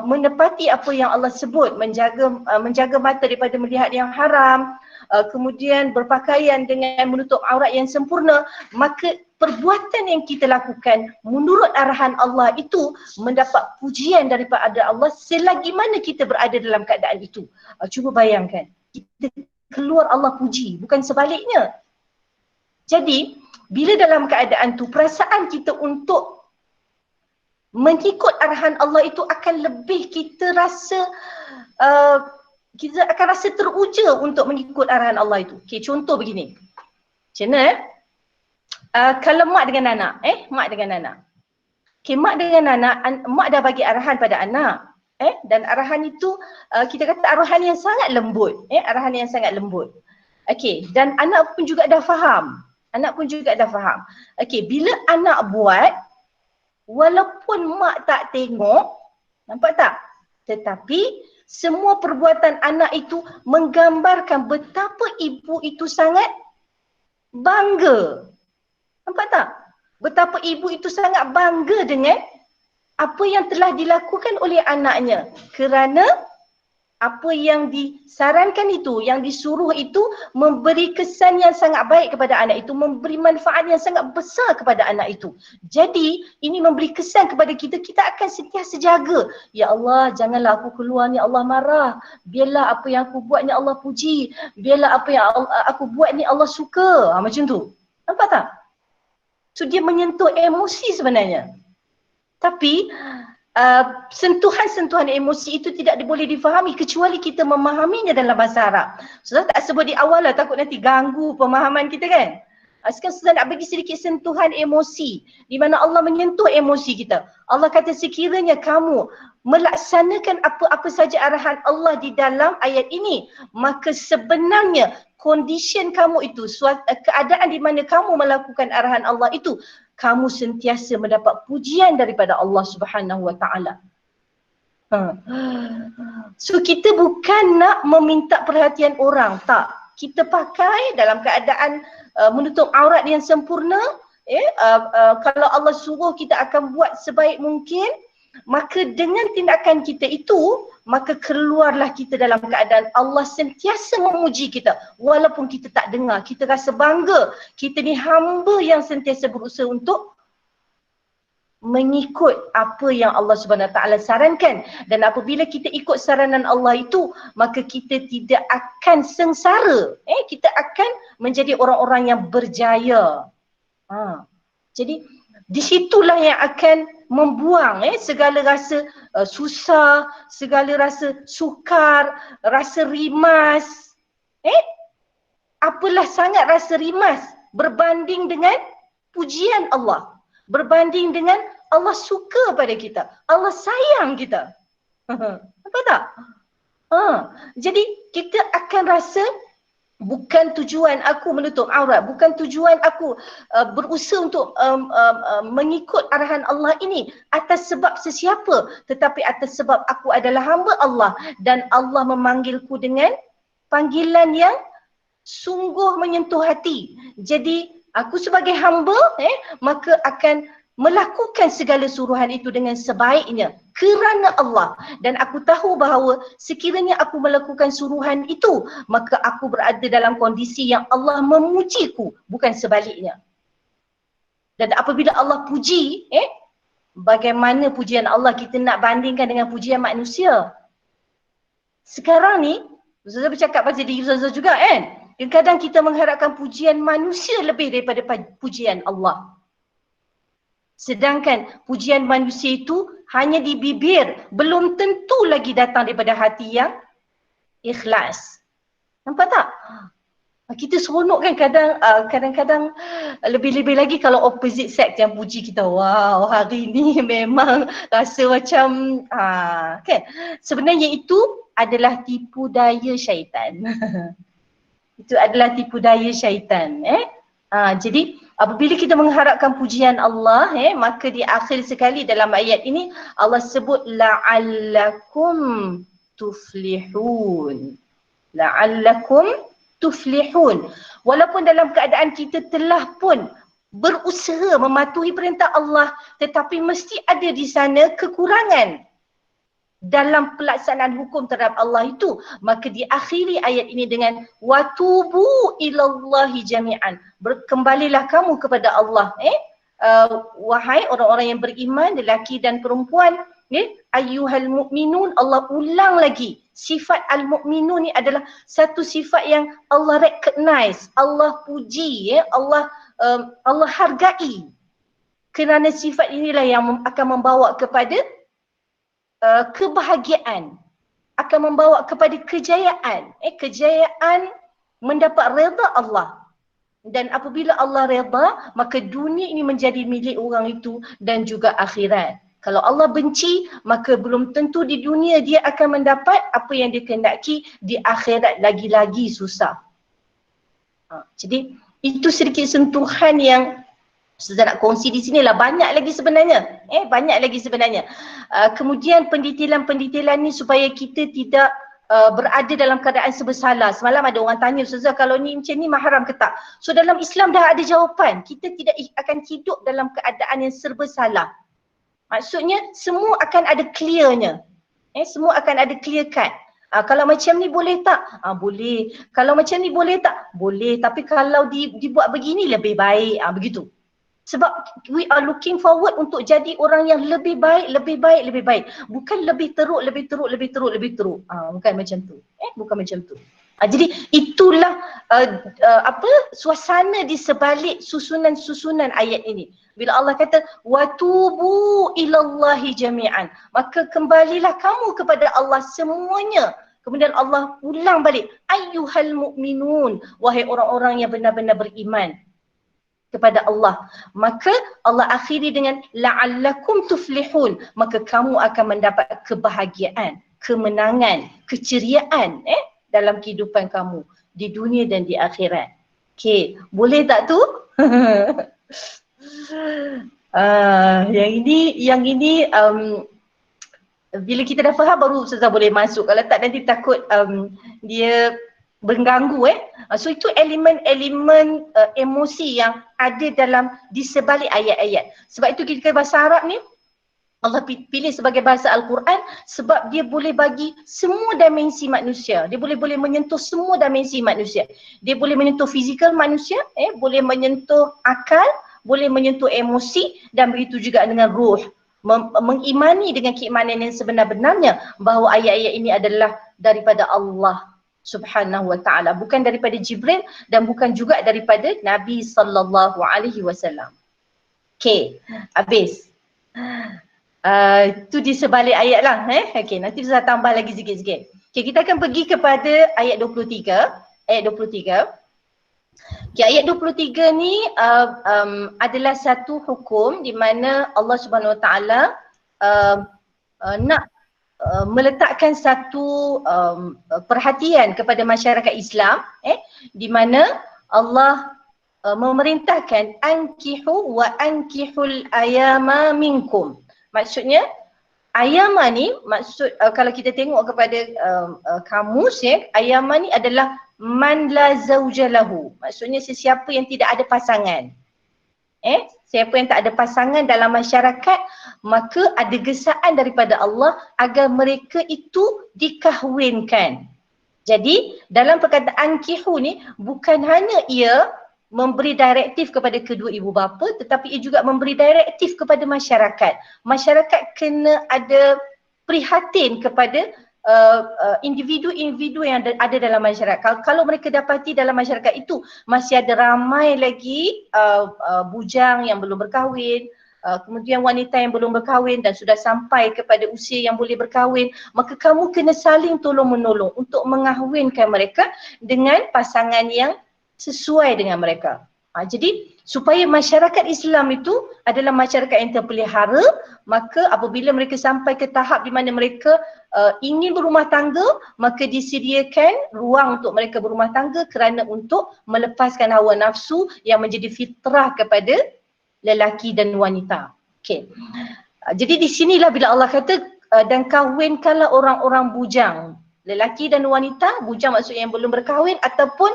menepati apa yang Allah sebut, menjaga mata daripada melihat yang haram, kemudian berpakaian dengan menutup aurat yang sempurna, maka perbuatan yang kita lakukan menurut arahan Allah itu mendapat pujian daripada Allah selagi mana kita berada dalam keadaan itu. Cuba bayangkan, kita keluar Allah puji, bukan sebaliknya. Jadi bila dalam keadaan tu perasaan kita untuk mengikut arahan Allah itu akan lebih kita rasa kita akan rasa teruja untuk mengikut arahan Allah itu. Okey, contoh begini. Macam mana kalau mak dengan anak, mak dengan anak. Okey, mak dengan anak, mak dah bagi arahan pada anak. Dan arahan itu kita kata arahan yang sangat lembut, arahan yang sangat lembut. Okey, dan anak pun juga dah faham. Okey, bila anak buat, walaupun mak tak tengok, nampak tak? Tetapi semua perbuatan anak itu menggambarkan betapa ibu itu sangat bangga. Nampak tak? Betapa ibu itu sangat bangga dengan apa yang telah dilakukan oleh anaknya. Kerana apa yang disarankan itu, yang disuruh itu memberi kesan yang sangat baik kepada anak itu, memberi manfaat yang sangat besar kepada anak itu. Jadi ini memberi kesan kepada kita, kita akan sentiasa jaga. Ya Allah, janganlah aku keluar ni Allah marah. Biarlah apa yang aku buat ni Allah puji. Biarlah apa yang aku buat ni Allah suka. Macam tu. Nampak tak? So dia menyentuh emosi sebenarnya. Tapi sentuhan-sentuhan emosi itu tidak boleh difahami kecuali kita memahaminya dalam bahasa Arab. Ustaz tak sebut di awal lah, takut nanti ganggu pemahaman kita kan. Sekarang Ustaz nak bagi sedikit sentuhan emosi di mana Allah menyentuh emosi kita. Allah kata sekiranya kamu melaksanakan apa-apa saja arahan Allah di dalam ayat ini, maka sebenarnya condition kamu itu, keadaan di mana kamu melakukan arahan Allah itu, kamu sentiasa mendapat pujian daripada Allah Subhanahu Wa Taala. So kita bukan nak meminta perhatian orang, tak. Kita pakai dalam keadaan menutup aurat yang sempurna. Kalau Allah suruh kita akan buat sebaik mungkin, maka dengan tindakan kita itu, maka keluarlah kita dalam keadaan Allah sentiasa memuji kita. Walaupun kita tak dengar, kita rasa bangga. Kita ni hamba yang sentiasa berusaha untuk mengikut apa yang Allah Subhanahu Wa Taala sarankan. Dan apabila kita ikut saranan Allah itu, maka kita tidak akan sengsara. Kita akan menjadi orang-orang yang berjaya. Jadi disitulah yang akan membuang segala rasa susah, segala rasa sukar, rasa rimas. Apalah sangat rasa rimas berbanding dengan pujian Allah. Berbanding dengan Allah suka pada kita. Allah sayang kita. Apa tak? Jadi kita akan rasa bukan tujuan aku menutup aurat, bukan tujuan aku berusaha untuk mengikut arahan Allah ini atas sebab sesiapa, tetapi atas sebab aku adalah hamba Allah dan Allah memanggilku dengan panggilan yang sungguh menyentuh hati. Jadi aku sebagai hamba maka akan melakukan segala suruhan itu dengan sebaiknya kerana Allah, dan aku tahu bahawa sekiranya aku melakukan suruhan itu, maka aku berada dalam kondisi yang Allah memujiku, bukan sebaliknya. Dan apabila Allah puji, bagaimana pujian Allah kita nak bandingkan dengan pujian manusia? Sekarang ni Ustazah bercakap pasal diri Ustazah juga kan, kadang-kadang kita mengharapkan pujian manusia lebih daripada pujian Allah. Sedangkan pujian manusia itu hanya di bibir, belum tentu lagi datang daripada hati yang ikhlas. Nampak tak? Kita seronok kan kadang-kadang lebih-lebih lagi kalau opposite sex yang puji kita. Wow, hari ni memang rasa macam kan. Sebenarnya itu adalah tipu daya syaitan. Itu adalah tipu daya syaitan. Jadi apabila kita mengharapkan pujian Allah, maka di akhir sekali dalam ayat ini Allah sebut la'allakum tuflihun. La'allakum tuflihun. Walaupun dalam keadaan kita telah pun berusaha mematuhi perintah Allah, tetapi mesti ada di sana kekurangan dalam pelaksanaan hukum terhadap Allah itu, maka diakhiri ayat ini dengan watubu ilallahi jami'an. Berkembalilah kamu kepada Allah wahai orang-orang yang beriman, lelaki dan perempuan, ayyuhal mu'minun, Allah ulang lagi. Sifat al-mu'minun ni adalah satu sifat yang Allah recognize, Allah puji, Allah hargai. Kerana sifat inilah yang akan membawa kepada kebahagiaan, akan membawa kepada kejayaan. Kejayaan mendapat redha Allah. Dan apabila Allah redha, maka dunia ini menjadi milik orang itu dan juga akhirat. Kalau Allah benci, maka belum tentu di dunia dia akan mendapat apa yang dia kehendaki, di akhirat lagi-lagi susah. Jadi itu sedikit sentuhan yang Ustazah nak kongsi di sini lah. Banyak lagi sebenarnya. Banyak lagi sebenarnya. Kemudian pendetailan-pendetailan ni supaya kita tidak berada dalam keadaan serba Semalam ada orang tanya, Ustazah kalau ni macam ni mahram ke tak? So dalam Islam dah ada jawapan. Kita tidak akan hidup dalam keadaan yang serba salah. Maksudnya semua akan ada clearnya. Semua akan ada clear cut. Kalau macam ni boleh tak? Boleh. Kalau macam ni boleh tak? Boleh. Tapi kalau dibuat begini lebih baik. Begitu. Sebab we are looking forward untuk jadi orang yang lebih baik, lebih baik, lebih baik. Bukan lebih teruk, lebih teruk, lebih teruk, lebih teruk. Bukan macam tu. Bukan macam tu. Jadi itulah suasana di sebalik susunan-susunan ayat ini. Bila Allah kata watubu ilallahi jami'an, maka kembalilah kamu kepada Allah semuanya. Kemudian Allah ulang balik, ayyuhal mu'minun, wahai orang-orang yang benar-benar beriman kepada Allah. Maka Allah akhiri dengan la'allakum tuflihun, maka kamu akan mendapat kebahagiaan, kemenangan, keceriaan dalam kehidupan kamu di dunia dan di akhirat. Okey, boleh tak tu? Yang ini bila kita dah faham baru Ustazah boleh masuk. Kalau tak nanti takut dia mengganggu. So itu elemen-elemen emosi yang ada di sebalik ayat-ayat. Sebab itu kita bahasa Arab ni Allah pilih sebagai bahasa Al-Quran sebab dia boleh bagi semua dimensi manusia. Dia boleh menyentuh semua dimensi manusia. Dia boleh menyentuh fizikal manusia, boleh menyentuh akal, boleh menyentuh emosi, dan begitu juga dengan ruh. Mengimani dengan keimanan yang sebenar-benarnya bahawa ayat-ayat ini adalah daripada Allah Subhanahu wa ta'ala, bukan daripada Jibril dan bukan juga daripada Nabi sallallahu alaihi wasallam. Okey, habis. Itu di sebalik ayat lah. Okey, nanti saya tambah lagi sikit-sikit. Okey, kita akan pergi kepada ayat 23. Ayat 23. Okay, ayat 23 ni adalah satu hukum di mana Allah Subhanahu Wa Taala nak meletakkan satu perhatian kepada masyarakat Islam, di mana Allah memerintahkan ankihu wa ankihul ayama minkum. Maksudnya ayama ni kalau kita tengok kepada kamus, ayama ni adalah man la zawjalahu. Maksudnya sesiapa yang tidak ada pasangan. Siapa yang tak ada pasangan dalam masyarakat, maka ada gesaan daripada Allah agar mereka itu dikahwinkan. Jadi dalam perkataan kihu ni bukan hanya ia memberi direktif kepada kedua ibu bapa, tetapi ia juga memberi direktif kepada masyarakat. Masyarakat kena ada prihatin kepada individu-individu yang ada dalam masyarakat. Kalau mereka dapati dalam masyarakat itu masih ada ramai lagi bujang yang belum berkahwin, kemudian wanita yang belum berkahwin dan sudah sampai kepada usia yang boleh berkahwin, maka kamu kena saling tolong-menolong untuk mengahwinkan mereka dengan pasangan yang sesuai dengan mereka. Jadi supaya masyarakat Islam itu adalah masyarakat yang terpelihara, maka apabila mereka sampai ke tahap di mana mereka ingin berumah tangga, maka disediakan ruang untuk mereka berumah tangga kerana untuk melepaskan hawa nafsu yang menjadi fitrah kepada lelaki dan wanita. Okay. Jadi di sinilah bila Allah kata dan kahwinkanlah orang-orang bujang, lelaki dan wanita. Bujang maksudnya yang belum berkahwin ataupun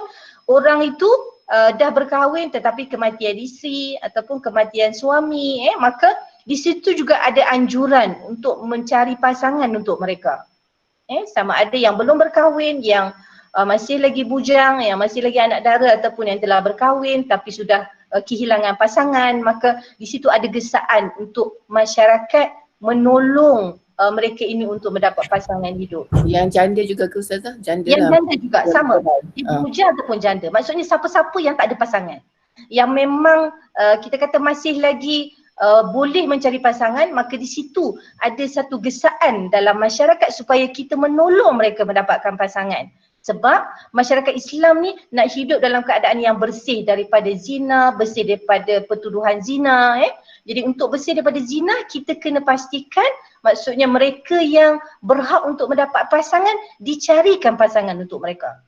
orang itu dah berkahwin tetapi kematian isteri ataupun kematian suami, maka di situ juga ada anjuran untuk mencari pasangan untuk mereka. Sama ada yang belum berkahwin, yang masih lagi bujang, yang masih lagi anak dara ataupun yang telah berkahwin tapi sudah kehilangan pasangan, maka di situ ada gesaan untuk masyarakat menolong mereka ini untuk mendapat pasangan hidup. Yang janda juga ke Ustazah? Janda Yang lah. janda juga sama, ibu muda ataupun janda. Maksudnya siapa-siapa yang tak ada pasangan, yang memang kita kata masih lagi boleh mencari pasangan, maka di situ ada satu gesaan dalam masyarakat supaya kita menolong mereka mendapatkan pasangan. Sebab masyarakat Islam ni nak hidup dalam keadaan yang bersih daripada zina, bersih daripada pertuduhan zina. Jadi untuk bersih daripada zina, kita kena pastikan, maksudnya mereka yang berhak untuk mendapat pasangan, dicarikan pasangan untuk mereka.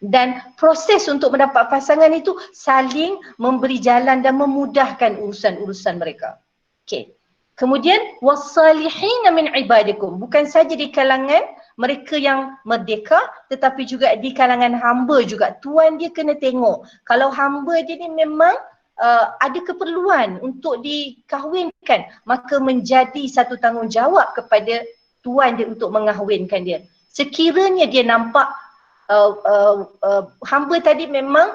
Dan proses untuk mendapat pasangan itu saling memberi jalan dan memudahkan urusan-urusan mereka. Okey. Kemudian wassalihina min ibadikum, bukan saja di kalangan mereka yang merdeka tetapi juga di kalangan hamba juga. Tuan dia kena tengok kalau hamba dia ni memang ada keperluan untuk dikahwinkan, maka menjadi satu tanggungjawab kepada tuan dia untuk mengahwinkan dia. Sekiranya dia nampak hamba tadi memang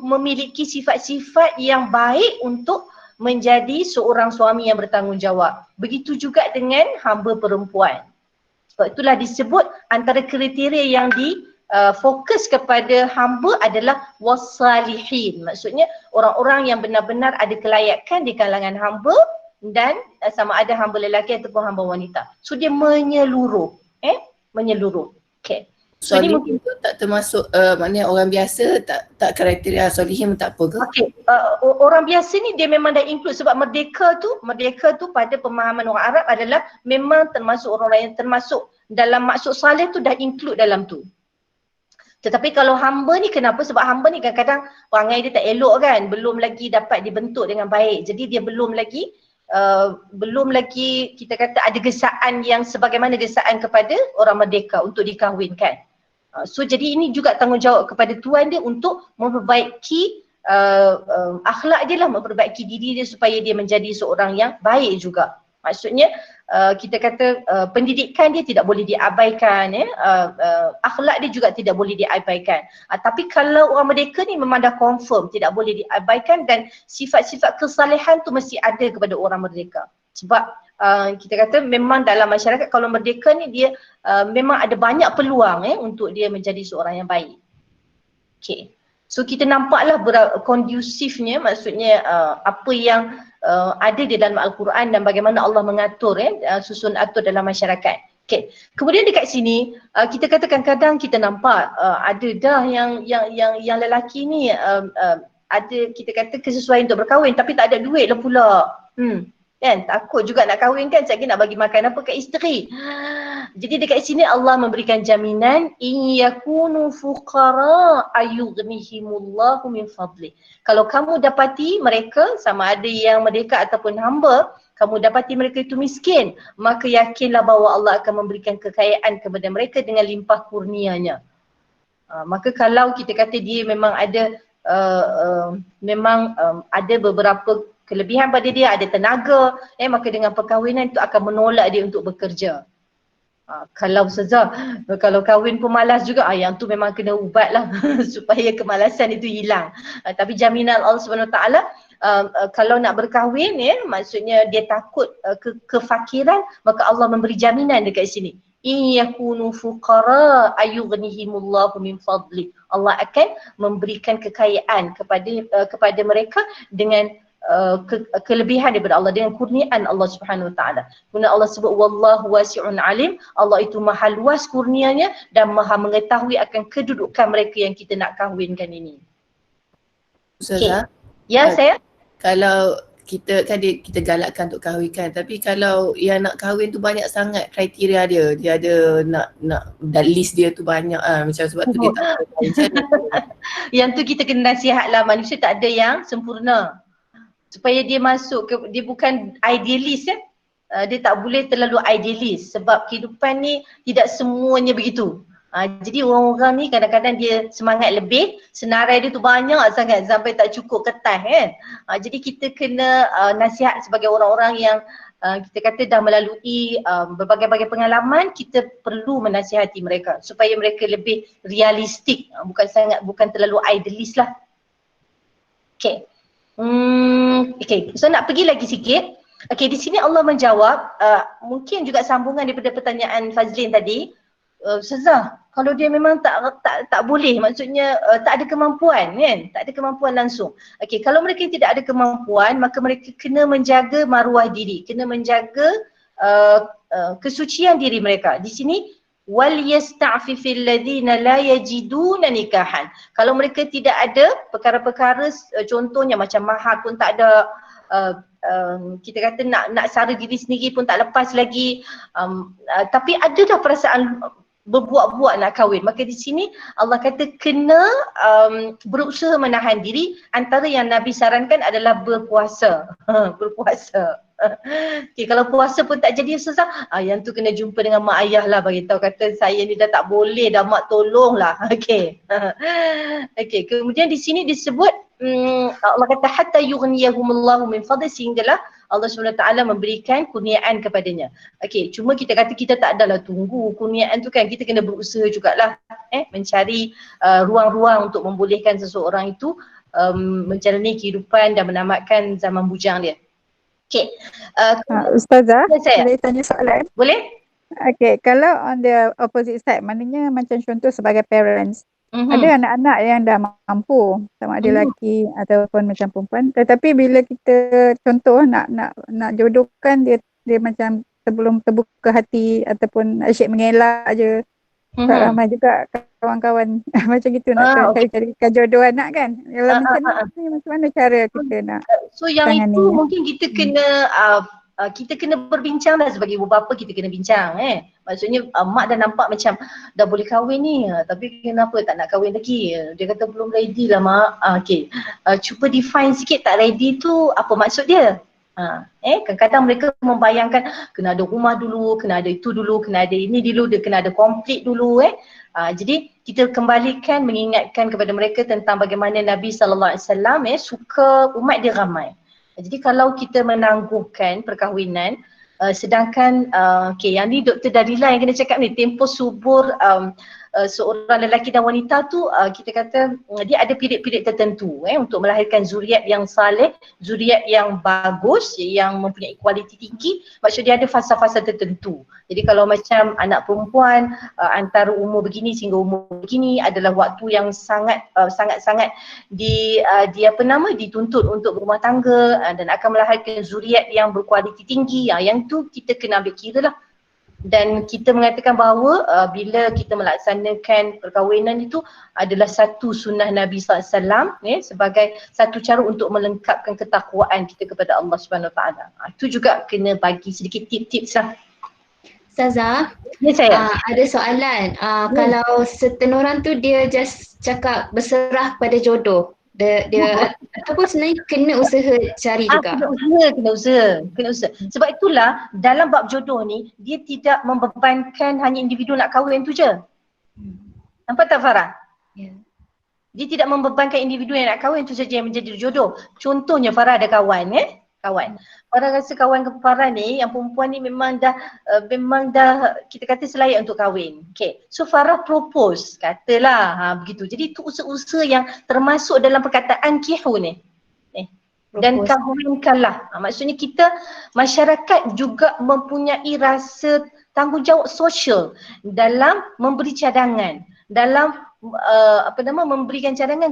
memiliki sifat-sifat yang baik untuk menjadi seorang suami yang bertanggungjawab. Begitu juga dengan hamba perempuan. Sebab itulah disebut antara kriteria yang fokus kepada hamba adalah wassalihin. Maksudnya orang-orang yang benar-benar ada kelayakan di kalangan hamba dan sama ada hamba lelaki ataupun hamba wanita. So dia menyeluruh. Menyeluruh. Okay. So Solihin tu tak termasuk maknanya orang biasa, tak kriteria solihin tak apa ke? Okey, orang biasa ni dia memang dah include sebab merdeka tu pada pemahaman orang Arab adalah memang termasuk orang yang termasuk dalam maksud salih tu dah include dalam tu. Tetapi kalau hamba ni kenapa? Sebab hamba ni kadang-kadang perangai dia tak elok kan, belum lagi dapat dibentuk dengan baik. Jadi dia belum lagi kita kata ada gesaan yang sebagaimana gesaan kepada orang merdeka untuk dikahwinkan. So jadi ini juga tanggungjawab kepada tuan dia untuk memperbaiki akhlak dia lah, memperbaiki diri dia supaya dia menjadi seorang yang baik juga. Maksudnya kita kata pendidikan dia tidak boleh diabaikan, akhlak dia juga tidak boleh diabaikan. Tapi kalau orang merdeka ni memang dah confirm tidak boleh diabaikan dan sifat-sifat kesalehan tu mesti ada kepada orang merdeka. Sebab kita kata memang dalam masyarakat kalau merdeka ni dia memang ada banyak peluang untuk dia menjadi seorang yang baik. Okay. So kita nampaklah kondusifnya, maksudnya apa yang ada di dalam Al-Quran dan bagaimana Allah mengatur susun atur dalam masyarakat. Okay. Kemudian dekat sini kita katakan kadang kita nampak ada dah yang lelaki ni ada kita kata kesesuaian untuk berkahwin tapi tak ada duit lah pula. Kan takut juga nak kahwin kan, sekejap lagi nak bagi makan apa kat isteri. Jadi dekat sini Allah memberikan jaminan in yakunu fuqara ayughnihimullahu min fadli. Kalau kamu dapati mereka sama ada yang merdeka ataupun hamba, kamu dapati mereka itu miskin, maka yakinlah bahawa Allah akan memberikan kekayaan kepada mereka dengan limpah kurnianya. Maka kalau kita kata dia memang ada ada beberapa kelebihan pada dia, ada tenaga, maka dengan perkahwinan itu akan menolak dia untuk bekerja. Kalau kalau kahwin pun malas juga, yang tu memang kena ubat lah supaya kemalasan itu hilang. Tapi jaminan Allah SWT kalau nak berkahwin maksudnya dia takut kefakiran, maka Allah memberi jaminan dekat sini. In yakunu fuqara ayughnihimullahu min fadli. Allah akan memberikan kekayaan kepada mereka dengan kelebihan daripada Allah, dengan kurniaan Allah Subhanahu Wa Taala. Kemudian Allah sebut wallahu wasi'un alim, Allah itu maha luas kurnianya dan maha mengetahui akan kedudukan mereka yang kita nak kahwinkan ini. Ustazah, Ya saya? Kalau kita kan kita galakkan untuk kahwinkan, tapi kalau yang nak kahwin tu banyak sangat kriteria dia ada nak dan list dia tu banyak macam sebab tu dia tak kahwin. Yang tu kita kena nasihatlah, manusia tak ada yang sempurna. Supaya dia masuk dia bukan idealis dia tak boleh terlalu idealis sebab kehidupan ni tidak semuanya begitu. Jadi orang-orang ni kadang-kadang dia semangat lebih, senarai dia tu banyak sangat sampai tak cukup kertas kan. Jadi kita kena nasihat sebagai orang-orang yang kita kata dah melalui berbagai-bagai pengalaman, kita perlu menasihati mereka supaya mereka lebih realistik, bukan terlalu idealis lah. Okay. Okay, so nak pergi lagi sikit. Okay, di sini Allah menjawab, mungkin juga sambungan daripada pertanyaan Fazlin tadi. Ustazah, kalau dia memang tak boleh, maksudnya tak ada kemampuan kan? Tak ada kemampuan langsung. Okay, kalau mereka tidak ada kemampuan, maka mereka kena menjaga maruah diri, kena menjaga kesucian diri mereka. Di sini wal yasta'fifil ladina la yajiduna nikahan. Kalau mereka tidak ada perkara-perkara, contohnya macam mahar pun tak ada, kita kata nak sara diri sendiri pun tak lepas lagi, tapi ada dah perasaan berbuat-buat nak kahwin, maka di sini Allah kata kena berusaha menahan diri. Antara yang Nabi sarankan adalah berpuasa. Berpuasa. Okay, kalau puasa pun tak jadi Ustazah, yang tu kena jumpa dengan mak ayah lah, bagi tahu kata saya ni dah tak boleh dah, mak tolonglah. Okay. Okay, kemudian di sini disebut Allah kata hatta yughniyahumullahu min fadli, sehinggalah Allah SWT memberikan kurniaan kepadanya. Okay, cuma kita kata kita tak adalah tunggu kurniaan tu kan, kita kena berusaha jugalah mencari ruang-ruang untuk membolehkan seseorang itu menjalani kehidupan dan menamatkan zaman bujang dia. Okay. Ustazah, saya boleh tanya soalan? Boleh? Okay, kalau on the opposite side, maknanya macam contoh sebagai parents, ada anak-anak yang dah mampu, sama ada lelaki ataupun macam perempuan, tetapi bila kita contoh nak jodohkan dia macam sebelum terbuka hati ataupun asyik mengelak je. Ramai juga kawan-kawan macam gitu nak cari jodoh anak kan. Kalau macam ni macam mana cara kita nak yang tangani? itu mungkin kita kena berbincang lah, sebagai ibu bapa kita kena bincang maksudnya mak dah nampak macam dah boleh kahwin ni, tapi kenapa tak nak kahwin lagi, dia kata belum ready lah mak. Okay, cuba define sikit tak ready tu apa maksud dia. Kadang-kadang mereka membayangkan kena ada rumah dulu, kena ada itu dulu, kena ada ini dulu, dia kena ada komplit dulu. Jadi kita kembalikan mengingatkan kepada mereka tentang bagaimana Nabi SAW suka umat dia ramai. Jadi kalau kita menangguhkan perkahwinan, sedangkan yang ni Dr. Dalila yang kena cakap ni, tempoh subur seorang lelaki dan wanita tu, kita kata dia ada period-period tertentu untuk melahirkan zuriat yang saleh, zuriat yang bagus, yang mempunyai kualiti tinggi. Maksud dia ada fasa-fasa tertentu. Jadi kalau macam anak perempuan antara umur begini sehingga umur begini adalah waktu yang sangat-sangat dituntut untuk berumah tangga dan akan melahirkan zuriat yang berkualiti tinggi. Yang tu kita kena ambil kira lah. Dan kita mengatakan bahawa bila kita melaksanakan perkahwinan itu adalah satu sunnah Nabi SAW sebagai satu cara untuk melengkapkan ketakwaan kita kepada Allah SWT. Itu juga kena bagi sedikit tip-tips lah. Ustazah, Ya saya. ada soalan. Kalau setengah orang tu dia just cakap berserah pada jodoh, dia ataupun sebenarnya kena usaha cari juga. Kena usaha. Sebab itulah dalam bab jodoh ni dia tidak membebankan hanya individu nak kahwin tu je. Nampak tak Farah? Ya. Dia tidak membebankan individu yang nak kahwin tu saja yang menjadi jodoh. Contohnya Farah ada kawan kawan. Farah rasa kawan Farah ni yang perempuan ni memang dah kita kata selayak untuk kahwin. Okay. So Farah propose, katalah begitu. Jadi itu usaha-usaha yang termasuk dalam perkataan kihu ni. Dan kahwinkanlah. Maksudnya kita masyarakat juga mempunyai rasa tanggungjawab sosial dalam memberi cadangan, dalam memberikan cadangan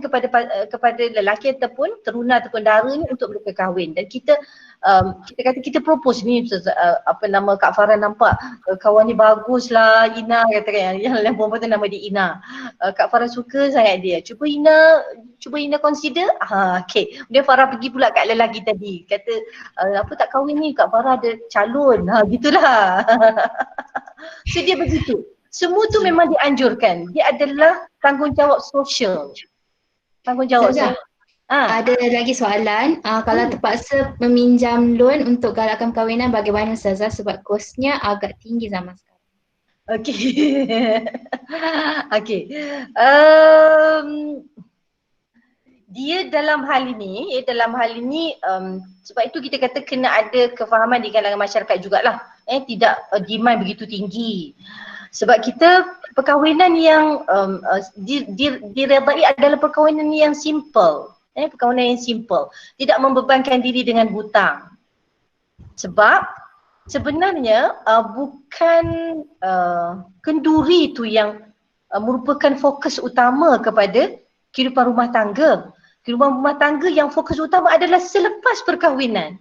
kepada lelaki ataupun teruna ataupun dara ni untuk mereka kahwin. Dan kita kata kita propose ni, Kak Farah nampak kawan ni bagus lah, Ina kata yang perempuan tu nama dia Ina. Kak Farah suka sangat dia. Cuba Ina consider. Okay. Kemudian Farah pergi pula kat lelaki tadi. Kata apa tak kahwin ni, Kak Farah ada calon. Gitulah. So dia begitu. Semua tu memang dianjurkan. Dia adalah tanggungjawab sosial. Tanggungjawab sosial. Ada lagi soalan. Kalau terpaksa meminjam loan untuk galakkan perkahwinan, bagaimana Ustazah? Sebab kosnya agak tinggi zaman sekarang. Okey. Dia dalam hal ini, sebab itu kita kata kena ada kefahaman di kalangan masyarakat jugalah. Tidak demand begitu tinggi. Sebab kita perkahwinan yang diredai adalah perkahwinan yang simple. Perkahwinan yang simple. Tidak membebankan diri dengan hutang. Sebab sebenarnya bukan kenduri itu yang merupakan fokus utama kepada kehidupan rumah tangga. Kehidupan rumah tangga yang fokus utama adalah selepas perkahwinan.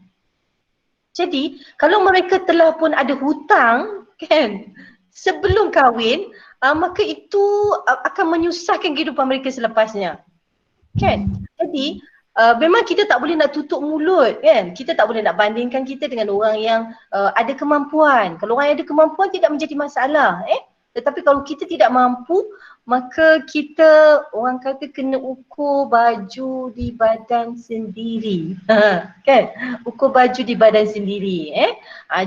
Jadi kalau mereka telah pun ada hutang kan sebelum kahwin, maka itu akan menyusahkan kehidupan mereka selepasnya. Kan? Jadi memang kita tak boleh nak tutup mulut kan. Kita tak boleh nak bandingkan kita dengan orang yang ada kemampuan. Kalau orang yang ada kemampuan tidak menjadi masalah. Tetapi kalau kita tidak mampu, maka kita orang kata kena ukur baju di badan sendiri. Kan? Ukur baju di badan sendiri.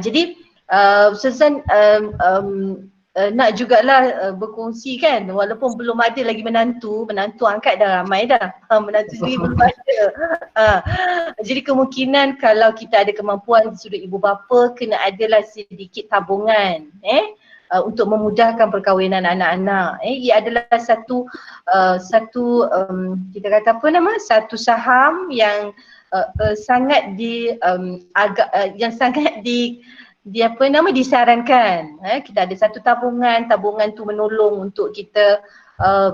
Jadi Suzan nak jugalah berkongsi kan, walaupun belum ada lagi menantu angkat dah ramai dah. Menantu sendiri belum ada. Jadi kemungkinan kalau kita ada kemampuan sudah ibu bapa kena adalah sedikit tabungan untuk memudahkan perkahwinan anak-anak. Ia adalah satu kita kata apa nama? Satu saham yang sangat disarankan. Kita ada satu tabungan tu menolong untuk kita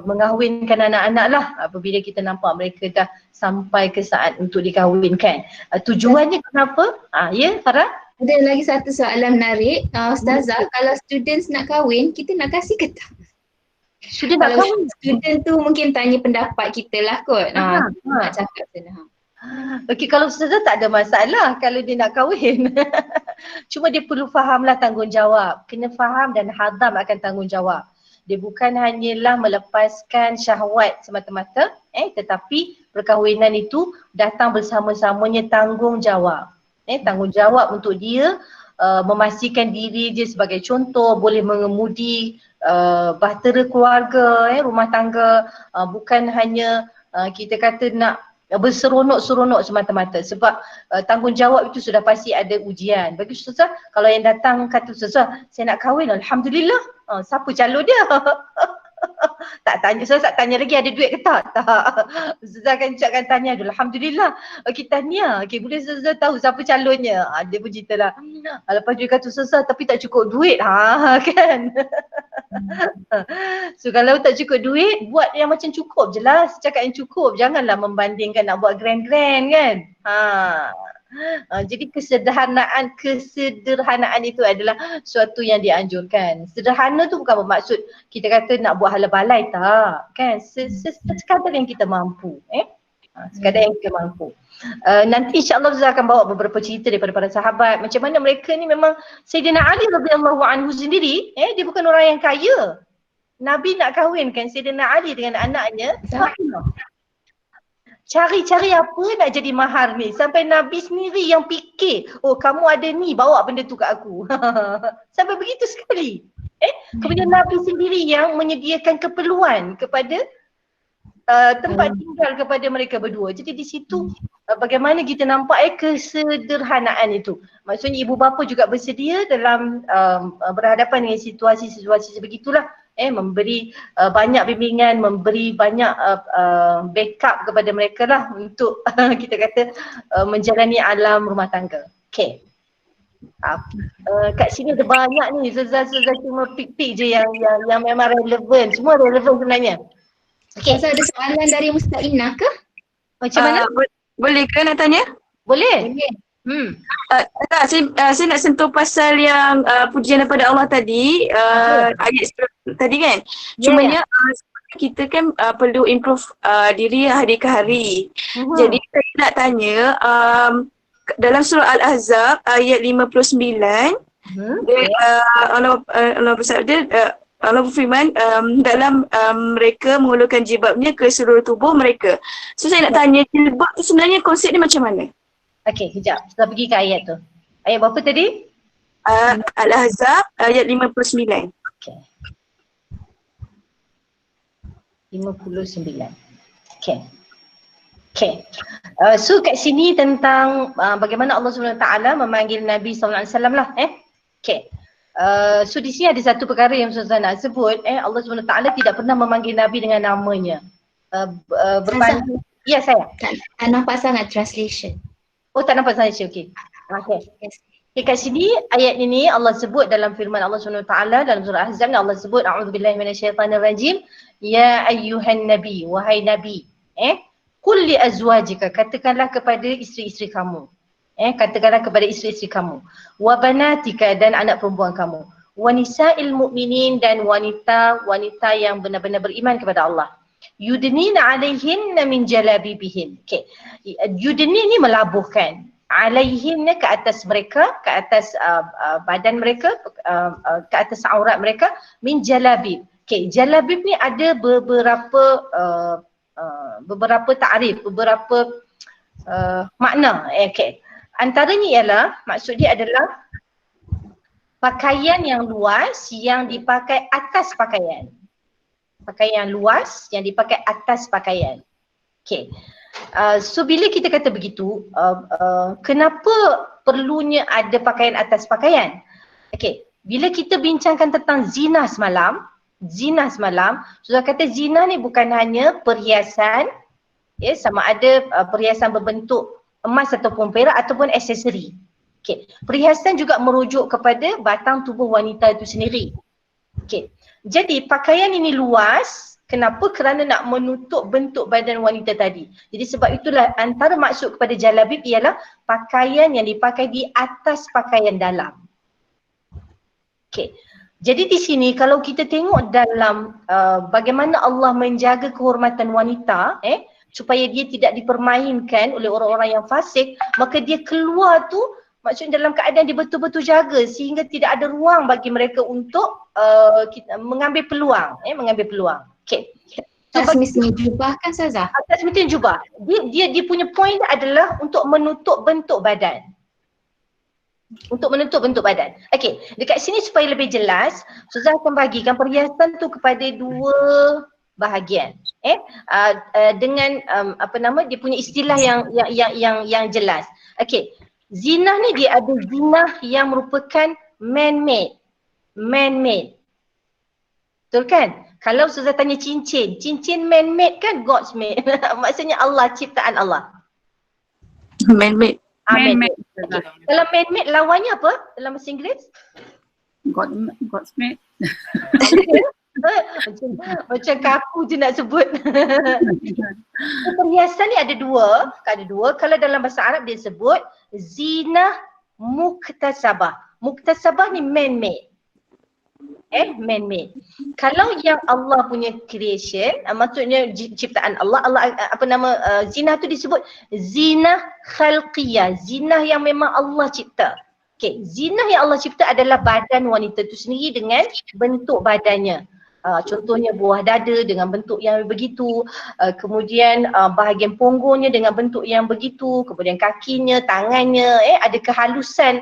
mengahwinkan anak-anak lah apabila kita nampak mereka dah sampai ke saat untuk dikahwinkan. Tujuannya kenapa? Ya Farah? Ada lagi satu soalan menarik. Ustazah, kalau students nak kahwin, kita nak kasih ke tak? Student nak kahwin? Student tu mungkin tanya pendapat kita lah kot. Nak cakap sana. Okey, kalau Ustazah tak ada masalah kalau dia nak kahwin. Cuma dia perlu fahamlah tanggungjawab. Kena faham dan hadam akan tanggungjawab. Dia bukan hanyalah melepaskan syahwat semata-mata, tetapi perkahwinan itu datang bersama-samanya tanggungjawab. Tanggungjawab untuk dia memastikan diri dia sebagai contoh boleh mengemudi bahtera keluarga, rumah tangga, bukan hanya kita kata nak berseronok-seronok semata-mata sebab tanggungjawab itu sudah pasti ada ujian. Bagi Ustazah, kalau yang datang kata Ustazah, saya nak kahwin, Alhamdulillah, siapa calon dia? Tak tanya, Ustazah tak tanya lagi ada duit ke tak? Tak. Ustazah akan tanya dulu, Alhamdulillah, kita tahniah, boleh Ustazah tahu siapa calonnya? Dia pun cerita lah. Lepas dia kata Ustazah tapi tak cukup duit, kan? So kalau tak cukup duit, buat yang macam cukup je lah, cakap yang cukup, janganlah membandingkan nak buat grand-grand kan. Jadi kesederhanaan itu adalah suatu yang dianjurkan. Sederhana tu bukan bermaksud kita kata nak buat hala balai, tak kan, sekadar yang kita mampu. Sekadar yang kita mampu. Nanti insyaAllah Ustazah akan bawa beberapa cerita daripada para sahabat macam mana mereka ni memang Sayyidina Ali radhiyallahu anhu sendiri, dia bukan orang yang kaya. Nabi nak kahwinkan Sayyidina Ali dengan anaknya Fatimah. Cari-cari apa nak jadi mahar ni sampai Nabi sendiri yang fikir, oh kamu ada ni, bawa benda tu kat aku. Sampai begitu sekali. Kemudian Nabi sendiri yang menyediakan keperluan kepada tempat tinggal kepada mereka berdua. Jadi di situ bagaimana kita nampak kesederhanaan itu. Maksudnya ibu bapa juga bersedia dalam berhadapan dengan situasi-situasi sebegitulah. Memberi banyak bimbingan, memberi banyak backup kepada mereka lah untuk kita kata menjalani alam rumah tangga. Okay. Kat sini ada banyak ni, Ustazah cuma pick-pick je yang memang relevan. Semua relevan sebenarnya. Okay. So, ada soalan dari Musta'inah ke? Macam mana? Boleh ke nak tanya? Boleh. Tak, saya nak sentuh pasal yang pujian daripada Allah tadi, ayat tadi kan. Cumanya kita kan perlu improve diri hari ke hari. Jadi saya nak tanya, dalam surah Al-Ahzab ayat 59, Allah bersabda, Allah berfirman dalam mereka mengulurkan jilbabnya ke seluruh tubuh mereka. So saya nak tanya, jilbab tu sebenarnya konsep ni macam mana? Okey, kejap. Kita pergi ke ayat tu. Ayat berapa tadi? Al-Ahzab ayat 59. Okey. 59. Okey. So kat sini tentang bagaimana Allah SWT memanggil Nabi SAW lah. Okey. So di sini ada satu perkara yang Ustazah nak sebut. Allah SWT tidak pernah memanggil Nabi dengan namanya. Berbanding Ya saya. Tak nampak sangat translation. Oh tak nampak saya, okey. Okey. Yes. Okay, kat sini ayat ini Allah sebut dalam firman Allah SWT dalam surah Ahzab, Allah sebut a'udzubillahi minasyaitanirrajim, ya ayyuhan nabi, wahai nabi, qul li azwajika, katakanlah kepada isteri-isteri kamu, katakanlah kepada isteri-isteri kamu, wa banatika, dan anak perempuan kamu, wa nisa'il mu'minin, dan wanita yang benar-benar beriman kepada Allah, yudnina alaihinna min jalabibihin. Okay. Yudni ni melabuhkan, alaihinna ke atas mereka, ke atas badan mereka, ke atas aurat mereka, min jalabib. Okay, jalabib ni ada beberapa ta'rif, beberapa makna. Okay. Antaranya ialah, maksud dia adalah pakaian yang luas yang dipakai atas pakaian. Pakaian luas yang dipakai atas pakaian. Okay. So bila kita kata begitu, kenapa perlunya ada pakaian atas pakaian? Okay, bila kita bincangkan tentang zina semalam, sudah kata zina ni bukan hanya perhiasan, sama ada perhiasan berbentuk emas ataupun perak ataupun aksesori. Okay, perhiasan juga merujuk kepada batang tubuh wanita itu sendiri. Okay, jadi pakaian ini luas. Kenapa? Kerana nak menutup bentuk badan wanita tadi. Jadi sebab itulah antara maksud kepada jalabib ialah pakaian yang dipakai di atas pakaian dalam. Okay. Jadi di sini kalau kita tengok dalam bagaimana Allah menjaga kehormatan wanita, supaya dia tidak dipermainkan oleh orang-orang yang fasik, maka dia keluar tu maksudnya dalam keadaan dia betul-betul jaga sehingga tidak ada ruang bagi mereka untuk mengambil peluang, Okay. Tasmisnya jubah kan Ustazah? Tasmisnya jubah. Dia punya point adalah untuk menutup bentuk badan. Okey, dekat sini supaya lebih jelas, Ustazah akan bagikan perhiasan tu kepada dua bahagian. Dengan dia punya istilah yang jelas. Okey. Zinah ni dia ada zinah yang merupakan man-made. Betul kan? Kalau Ustazah tanya cincin man-made kan God's made. Maksudnya Allah, ciptaan Allah. Man-made. Man-made. Okay. Kalau man-made lawannya apa dalam bahasa Inggeris? God's made. Macam kaku je nak sebut. Perhiasan ni ada dua. Kalau dalam bahasa Arab dia sebut zinah muktasabah. Muktasabah ni man-made. Man-made. Kalau yang Allah punya creation, maksudnya ciptaan Allah, zinah tu disebut zinah khalqiyah, zinah yang memang Allah cipta. Okay, zinah yang Allah cipta adalah badan wanita tu sendiri dengan bentuk badannya. Contohnya buah dada dengan bentuk yang begitu, kemudian bahagian punggungnya dengan bentuk yang begitu, kemudian kakinya, tangannya, ada kehalusan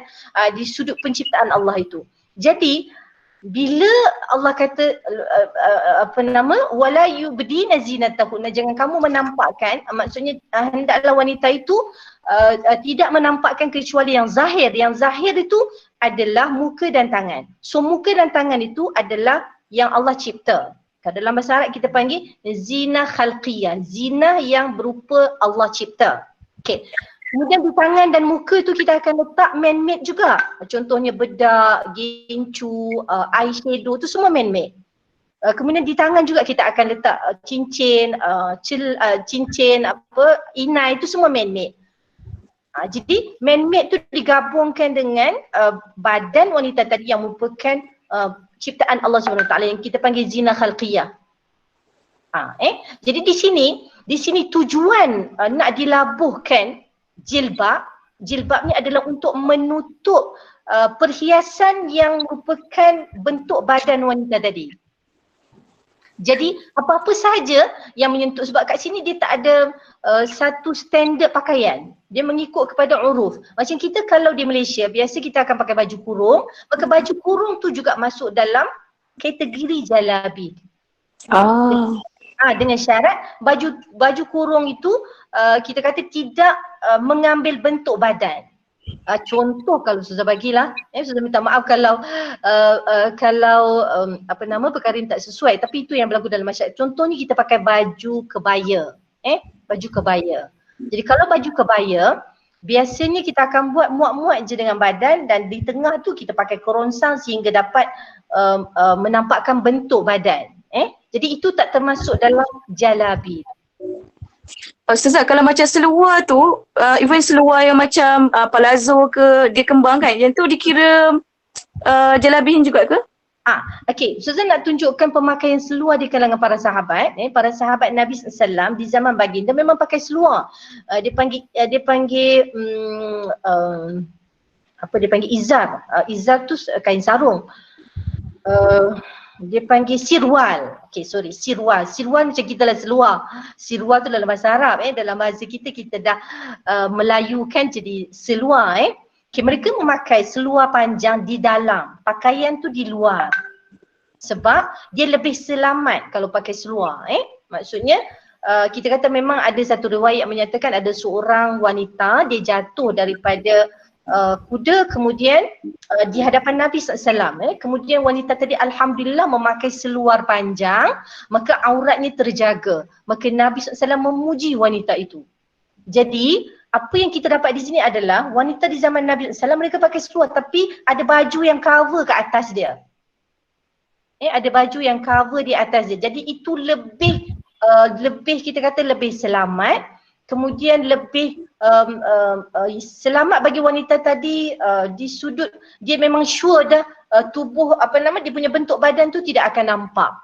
di sudut penciptaan Allah itu. Jadi bila Allah kata wala yubdina zinatahunna, jangan kamu menampakkan, maksudnya hendaklah wanita itu tidak menampakkan kecuali yang zahir. Yang zahir itu adalah muka dan tangan. So muka dan tangan itu adalah yang Allah cipta. Dalam bahasa Arab kita panggil zina khalqiyah, zina yang berupa Allah cipta. Okay. Kemudian di tangan dan muka tu kita akan letak man-made juga. Contohnya bedak, gincu, eyeshadow tu semua man-made. Kemudian di tangan juga kita akan letak cincin, inai tu semua man-made. Jadi man-made tu digabungkan dengan badan wanita tadi yang merupakan ciptaan Allah SWT yang kita panggil zina khalqiyah. Jadi di sini tujuan nak dilabuhkan jilbab ni adalah untuk menutup perhiasan yang merupakan bentuk badan wanita tadi. Jadi apa-apa sahaja yang menyentuh, sebab kat sini dia tak ada satu standard pakaian. Dia mengikut kepada uruf. Macam kita kalau di Malaysia, biasa kita akan pakai baju kurung, maka baju kurung tu juga masuk dalam kategori jalabi. Dengan syarat baju kurung itu kita kata tidak mengambil bentuk badan. Contoh kalau Ustazah bagilah, Ustazah minta maaf kalau perkara yang tak sesuai, tapi itu yang berlaku dalam masyarakat. Contohnya kita pakai baju kebaya. baju kebaya. Jadi kalau baju kebaya, biasanya kita akan buat muat-muat je dengan badan dan di tengah tu kita pakai kerongsang sehingga dapat menampakkan bentuk badan. Jadi itu tak termasuk dalam jalabi. Ustazah, kalau macam seluar tu, even seluar yang macam palazzo ke, dia kembang kan, yang tu dikira jalabihin juga ke? Okey, Ustazah nak tunjukkan pemakaian seluar di kalangan para sahabat. Para sahabat Nabi SAW di zaman baginda memang pakai seluar. Dia panggil izar. Izar tu kain sarung. Dia panggil sirwal. Sirwal. Sirwal macam kita lah seluar. Sirwal tu dalam bahasa Arab. Dalam bahasa kita dah melayukan jadi seluar. Mereka memakai seluar panjang di dalam, pakaian tu di luar. Sebab dia lebih selamat kalau pakai seluar. Maksudnya kita kata memang ada satu riwayat menyatakan ada seorang wanita dia jatuh daripada kuda kemudian di hadapan Nabi SAW. Kemudian wanita tadi alhamdulillah memakai seluar panjang, maka auratnya terjaga. Maka Nabi SAW memuji wanita itu. Jadi apa yang kita dapat di sini adalah wanita di zaman Nabi SAW mereka pakai seluar tapi ada baju yang cover ke atas dia. Ada baju yang cover di atas dia. Jadi itu lebih kita kata lebih selamat. Kemudian lebih selamat bagi wanita tadi di sudut dia memang sure dah tubuh dia punya bentuk badan tu tidak akan nampak.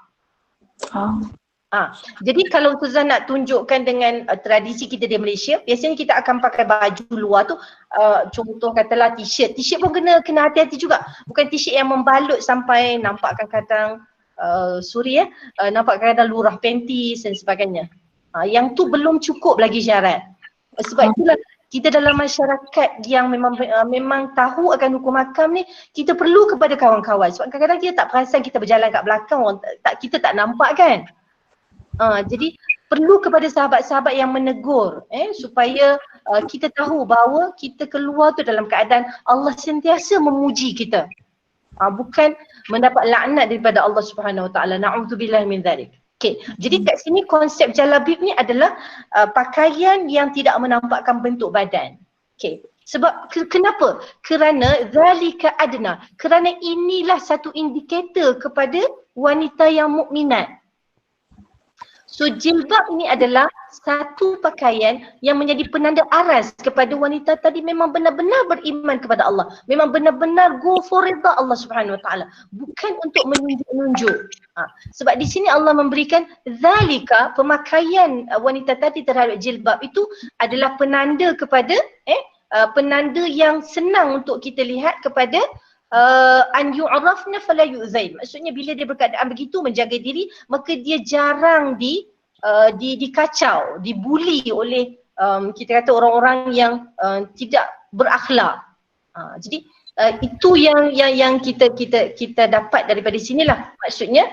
Jadi kalau Ustazah nak tunjukkan dengan tradisi kita di Malaysia, biasanya kita akan pakai baju luar tu contoh katalah t-shirt. T-shirt pun kena hati-hati juga. Bukan t-shirt yang membalut sampai nampak kadang-kadang nampak kadang-kadang lurah panties dan sebagainya. Yang tu belum cukup lagi syarat. Sebab itulah kita dalam masyarakat yang memang tahu akan hukum hakam ni, kita perlu kepada kawan-kawan. Sebab kadang-kadang kita tak perasan kita berjalan kat belakang, kita tak nampak kan. Jadi perlu kepada sahabat-sahabat yang menegur supaya kita tahu bahawa kita keluar tu dalam keadaan Allah sentiasa memuji kita. Bukan mendapat laknat daripada Allah Subhanahu Wa Taala. Na'udzubillah min dzalik. Okey, jadi kat sini konsep jalabib ni adalah pakaian yang tidak menampakkan bentuk badan. Okey. Sebab kenapa? Kerana zalika adna. Kerana inilah satu indikator kepada wanita yang mukminat. So jilbab ini adalah satu pakaian yang menjadi penanda aras kepada wanita tadi memang benar-benar beriman kepada Allah. Memang benar-benar go for ridha Allah Subhanahu Wa Taala. Bukan untuk menunjuk-nunjuk. Sebab di sini Allah memberikan zalika, pemakaian wanita tadi terhadap jilbab itu adalah penanda kepada penanda yang senang untuk kita lihat kepada an yu'rafna fala yu'zain. Maksudnya bila dia berkeadaan begitu menjaga diri, maka dia jarang dikacau, dibuli oleh kita kata orang-orang yang tidak berakhlak. Jadi itu yang kita dapat daripada sinilah. Maksudnya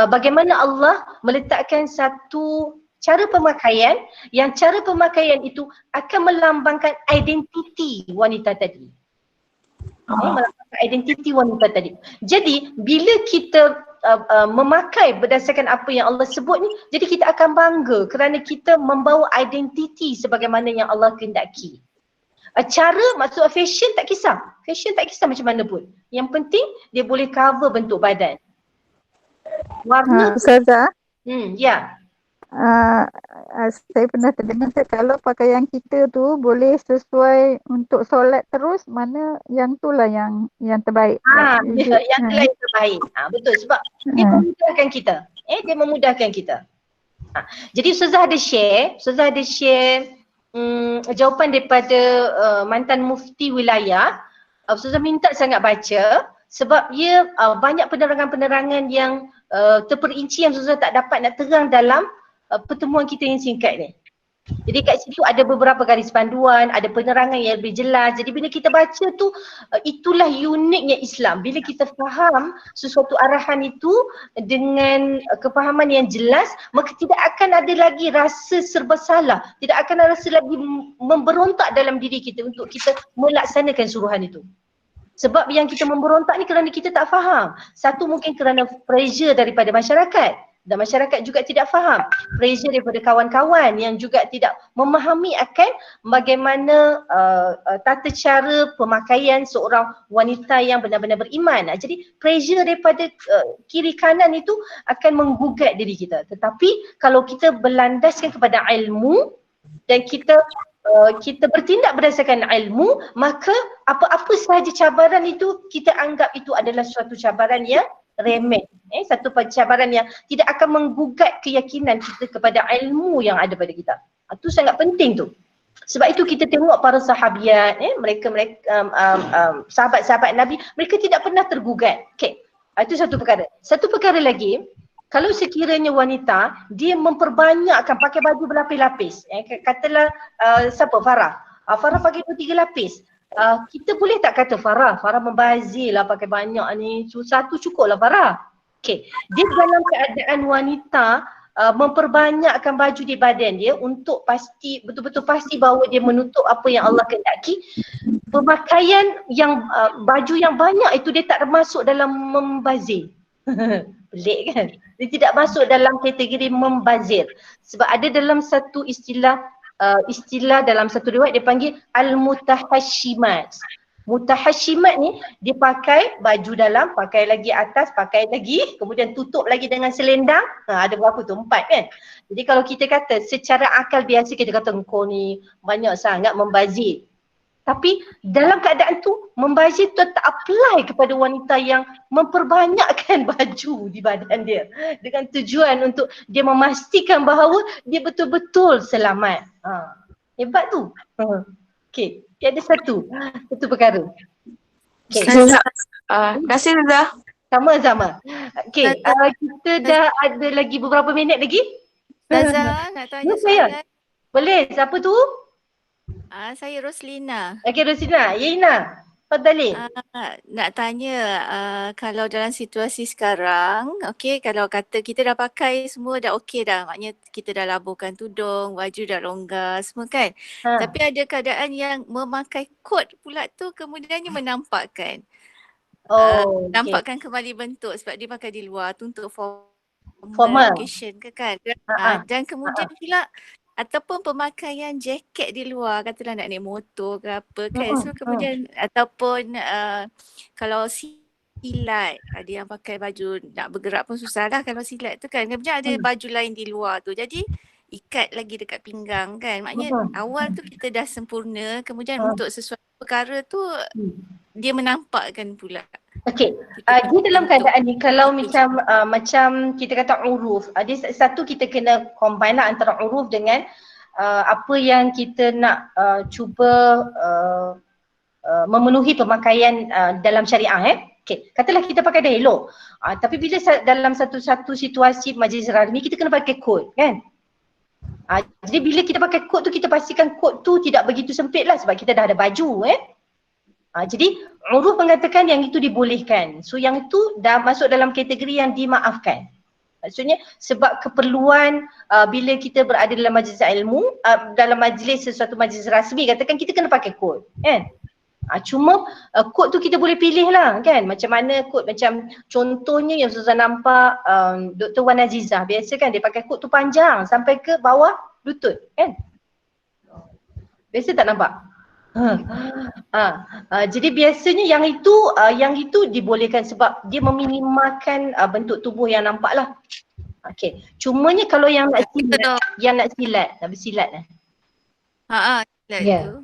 bagaimana Allah meletakkan satu cara pemakaian yang cara pemakaian itu akan melambangkan identiti wanita tadi. Melambangkan identiti wanita tadi. Jadi bila kita memakai berdasarkan apa yang Allah sebut ni, jadi kita akan bangga kerana kita membawa identiti sebagaimana yang Allah kehendaki. Cara maksud fashion tak kisah. Fashion tak kisah macam mana pun. Yang penting dia boleh cover bentuk badan. Warna Ustazah. Ya. Saya pernah terdengar kalau pakaian kita tu boleh sesuai untuk solat terus, mana yang itulah yang terbaik. Yang itulah yang terbaik. Betul, sebab dia memudahkan kita. Dia memudahkan kita. Jadi Ustazah ada share jawapan daripada mantan mufti wilayah. Ustazah minta sangat baca sebab ia banyak penerangan-penerangan yang terperinci yang Ustazah tak dapat nak terang dalam pertemuan kita yang singkat ni. Jadi kat situ ada beberapa garis panduan, ada penerangan yang lebih jelas. Jadi bila kita baca tu, itulah uniknya Islam. Bila kita faham sesuatu arahan itu dengan kefahaman yang jelas, maka tidak akan ada lagi rasa serba salah. Tidak akan ada rasa lagi memberontak dalam diri kita untuk kita melaksanakan suruhan itu. Sebab yang kita memberontak ni kerana kita tak faham. Satu mungkin kerana pressure daripada masyarakat. Dan masyarakat juga tidak faham. Pressure daripada kawan-kawan yang juga tidak memahami akan bagaimana tata cara pemakaian seorang wanita yang benar-benar beriman. Jadi pressure daripada kiri kanan itu akan menggugat diri kita. Tetapi kalau kita berlandaskan kepada ilmu dan kita bertindak berdasarkan ilmu, maka apa-apa sahaja cabaran itu kita anggap itu adalah suatu cabaran yang remeh, satu cabaran yang tidak akan menggugat keyakinan kita kepada ilmu yang ada pada kita. Itu sangat penting tu. Sebab itu kita tengok para sahabiat, mereka sahabat-sahabat Nabi, mereka tidak pernah tergugat. Okey. Itu satu perkara. Satu perkara lagi, kalau sekiranya wanita dia memperbanyakkan pakai baju berlapis-lapis, katalah siapa Farah. Farah pakai 2-3 lapis. Kita boleh tak kata Farah membazir lah pakai banyak ni, satu cukup lah Farah. Okay. Dia dalam keadaan wanita memperbanyakkan baju di badan dia untuk betul-betul pasti bahawa dia menutup apa yang Allah kehendaki. Pemakaian yang baju yang banyak itu dia tak termasuk dalam membazir. Pelik kan? Dia tidak masuk dalam kategori membazir. Sebab ada dalam satu istilah dalam satu riwayat dia panggil al-mutahashimat. Mutahashimat ni dia pakai baju dalam, pakai lagi atas, pakai lagi, kemudian tutup lagi dengan selendang. Ada berapa tu? 4 kan? Jadi kalau kita kata secara akal biasa kita kata engkau ni banyak sangat membazir. Tapi dalam keadaan tu membazir tu tak apply kepada wanita yang memperbanyakkan baju di badan dia dengan tujuan untuk dia memastikan bahawa dia betul-betul selamat. Hebat tu. Okey, dia ada satu perkara. Okey. Terima kasih Zah. Sama-sama. Okey, kita dah ada lagi beberapa minit lagi. Zah, nak tanya soalan. Boleh, siapa tu? Saya Roslina. Okey Roslina, ya Ina. Fadhali. Nak tanya kalau dalam situasi sekarang, okey kalau kata kita dah pakai semua dah okey dah, maknanya kita dah laburkan tudung, baju dah longgar semua kan. Tapi ada keadaan yang memakai kot pula tu kemudiannya menampakkan. Nampakkan kembali bentuk sebab dia pakai di luar tu untuk formal occasion ke kan. Dan kemudian pula ataupun pemakaian jaket di luar, katalah nak naik motor ke apa kan. So kemudian ataupun kalau silat, ada yang pakai baju nak bergerak pun susah lah kalau silat tu kan. Kemudian ada baju lain di luar tu. Jadi ikat lagi dekat pinggang kan. Maknanya awal tu kita dah sempurna, kemudian untuk sesuatu perkara tu dia menampakkan pula. Okey, dia dalam keadaan ni kalau macam kita kata uruf, dia satu kita kena combine lah antara uruf dengan apa yang kita nak cuba memenuhi pemakaian dalam syariah. Okey, katalah kita pakai dah elok, tapi bila dalam satu situasi majlis rasmi kita kena pakai kot kan. Jadi bila kita pakai kot tu kita pastikan kot tu tidak begitu sempit lah sebab kita dah ada baju jadi uruf mengatakan yang itu dibolehkan. So yang itu dah masuk dalam kategori yang dimaafkan. Maksudnya sebab keperluan bila kita berada dalam majlis ilmu, dalam sesuatu majlis rasmi, katakan kita kena pakai kot kan. Cuma kot tu kita boleh pilih lah kan. Macam mana kot, macam contohnya yang Ustazah nampak Dr. Wan Azizah biasa kan dia pakai kot tu panjang sampai ke bawah lutut kan. Biasa tak nampak? Jadi biasanya yang itu dibolehkan sebab dia meminimalkan bentuk tubuh yang nampak lah. Okey. Cumanya kalau yang nak silat, nak bersilat silat tu.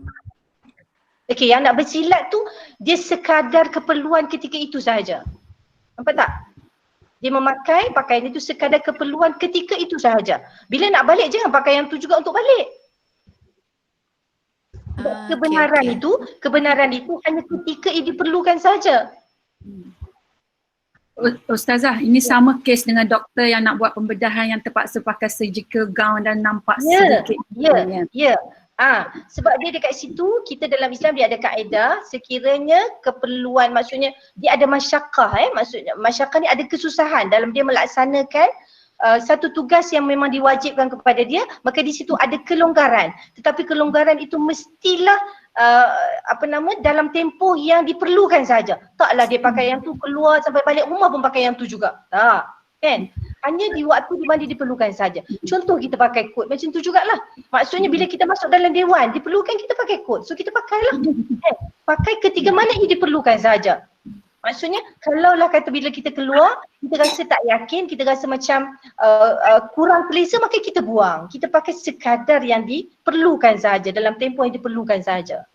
Okey, yang nak bersilat tu dia sekadar keperluan ketika itu sahaja. Nampak tak? Dia memakai pakaian itu sekadar keperluan ketika itu sahaja. Bila nak balik jangan pakai yang tu juga untuk balik. Kebenaran itu hanya ketika ia diperlukan saja. Ustazah, ini sama kes dengan doktor yang nak buat pembedahan yang terpaksa pakai surgical gown dan nampak sedikit. Ya. Sebab dia dekat situ, kita dalam Islam dia ada kaedah sekiranya keperluan, maksudnya dia ada masyakkah maksudnya masyakkah ni ada kesusahan dalam dia melaksanakan satu tugas yang memang diwajibkan kepada dia, maka di situ ada kelonggaran. Tetapi kelonggaran itu mestilah dalam tempoh yang diperlukan saja. Taklah dia pakai yang tu keluar sampai balik rumah pun pakai yang tu juga. Kan? hanya di waktu di mana diperlukan saja. Contoh kita pakai kod macam tu jugalah. Maksudnya bila kita masuk dalam dewan diperlukan kita pakai kod. So kita pakailah. Pakai ketika mana ia diperlukan saja. Maksudnya kalaulah kata bila kita keluar kita rasa tak yakin, kita rasa macam kurang selesa, maka kita buang. Kita pakai sekadar yang diperlukan saja dalam tempoh yang diperlukan saja.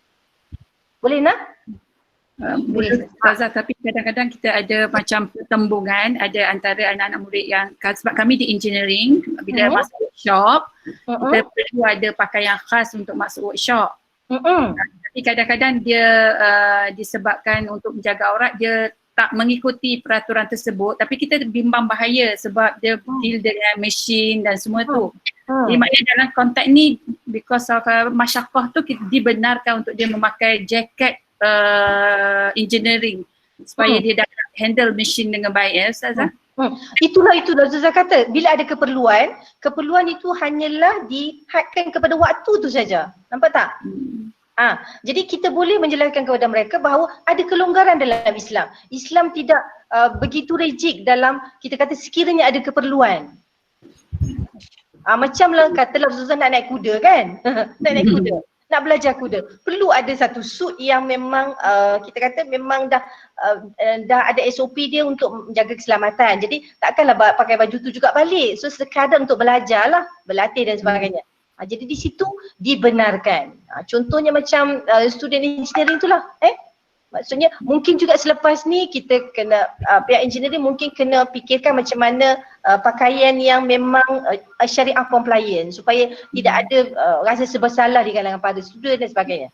Boleh nak? Boleh Ustazah, tapi kadang-kadang kita ada macam pertembungan ada antara anak-anak murid yang, sebab kami di engineering, bila masuk workshop kita perlu ada pakaian khas untuk masuk workshop. Tapi kadang-kadang dia disebabkan untuk menjaga aurat dia tak mengikuti peraturan tersebut, tapi kita bimbang bahaya sebab dia deal dengan mesin dan semua tu. Jadi maknanya dalam konteks ni because of masyaqqah tu dibenarkan untuk dia memakai jaket engineering supaya dia dapat handle mesin dengan baik ya Ustazah. Itulah Ustazah kata, bila ada keperluan itu hanyalah dihadkan kepada waktu tu saja. Nampak tak? Jadi kita boleh menjelaskan kepada mereka bahawa ada kelonggaran dalam Islam. Islam tidak begitu rigid dalam kita kata sekiranya ada keperluan. Macamlah katalah Ustazah nak naik kuda kan? Nak naik kuda. Nak belajar kuda, perlu ada satu suit yang memang kita kata memang dah ada SOP dia untuk menjaga keselamatan. Jadi takkanlah pakai baju tu juga balik. So sekadar untuk belajar lah, berlatih dan sebagainya. Jadi di situ dibenarkan. Contohnya macam student engineering tu lah. Maksudnya mungkin juga selepas ni kita kena pihak engineering mungkin kena fikirkan macam mana pakaian yang memang syariah compliant supaya tidak ada rasa bersalah di kalangan para student dan sebagainya.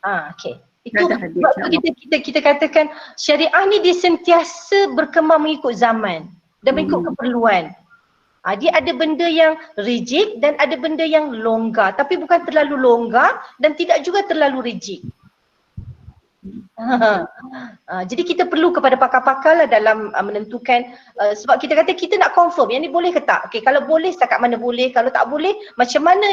Okey. Itu sebab kita katakan syariah ni dia sentiasa berkembang mengikut zaman dan mengikut keperluan. Dia ada benda yang rigid dan ada benda yang longgar, tapi bukan terlalu longgar dan tidak juga terlalu rigid. Jadi kita perlu kepada pakar-pakar lah dalam menentukan sebab kita kata kita nak confirm yang ni boleh ke tak. Okay, kalau boleh setakat mana boleh, kalau tak boleh macam mana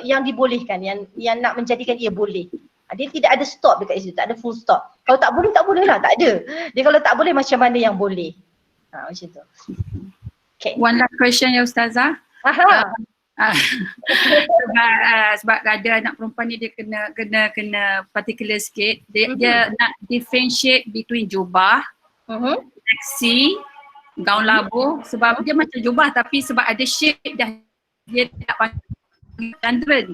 yang dibolehkan, yang nak menjadikan ia boleh. Dia tidak ada stop dekat situ, tak ada full stop. Kalau tak boleh lah, tak ada. Dia kalau tak boleh macam mana yang boleh. Macam tu. Okay. One last question ya Ustazah. Sebab ada anak perempuan ni dia kena particular sikit. Dia nak differentiate between jubah, maxi, gaun labuh sebab dia macam jubah tapi sebab ada shape dia tak pakai dandran.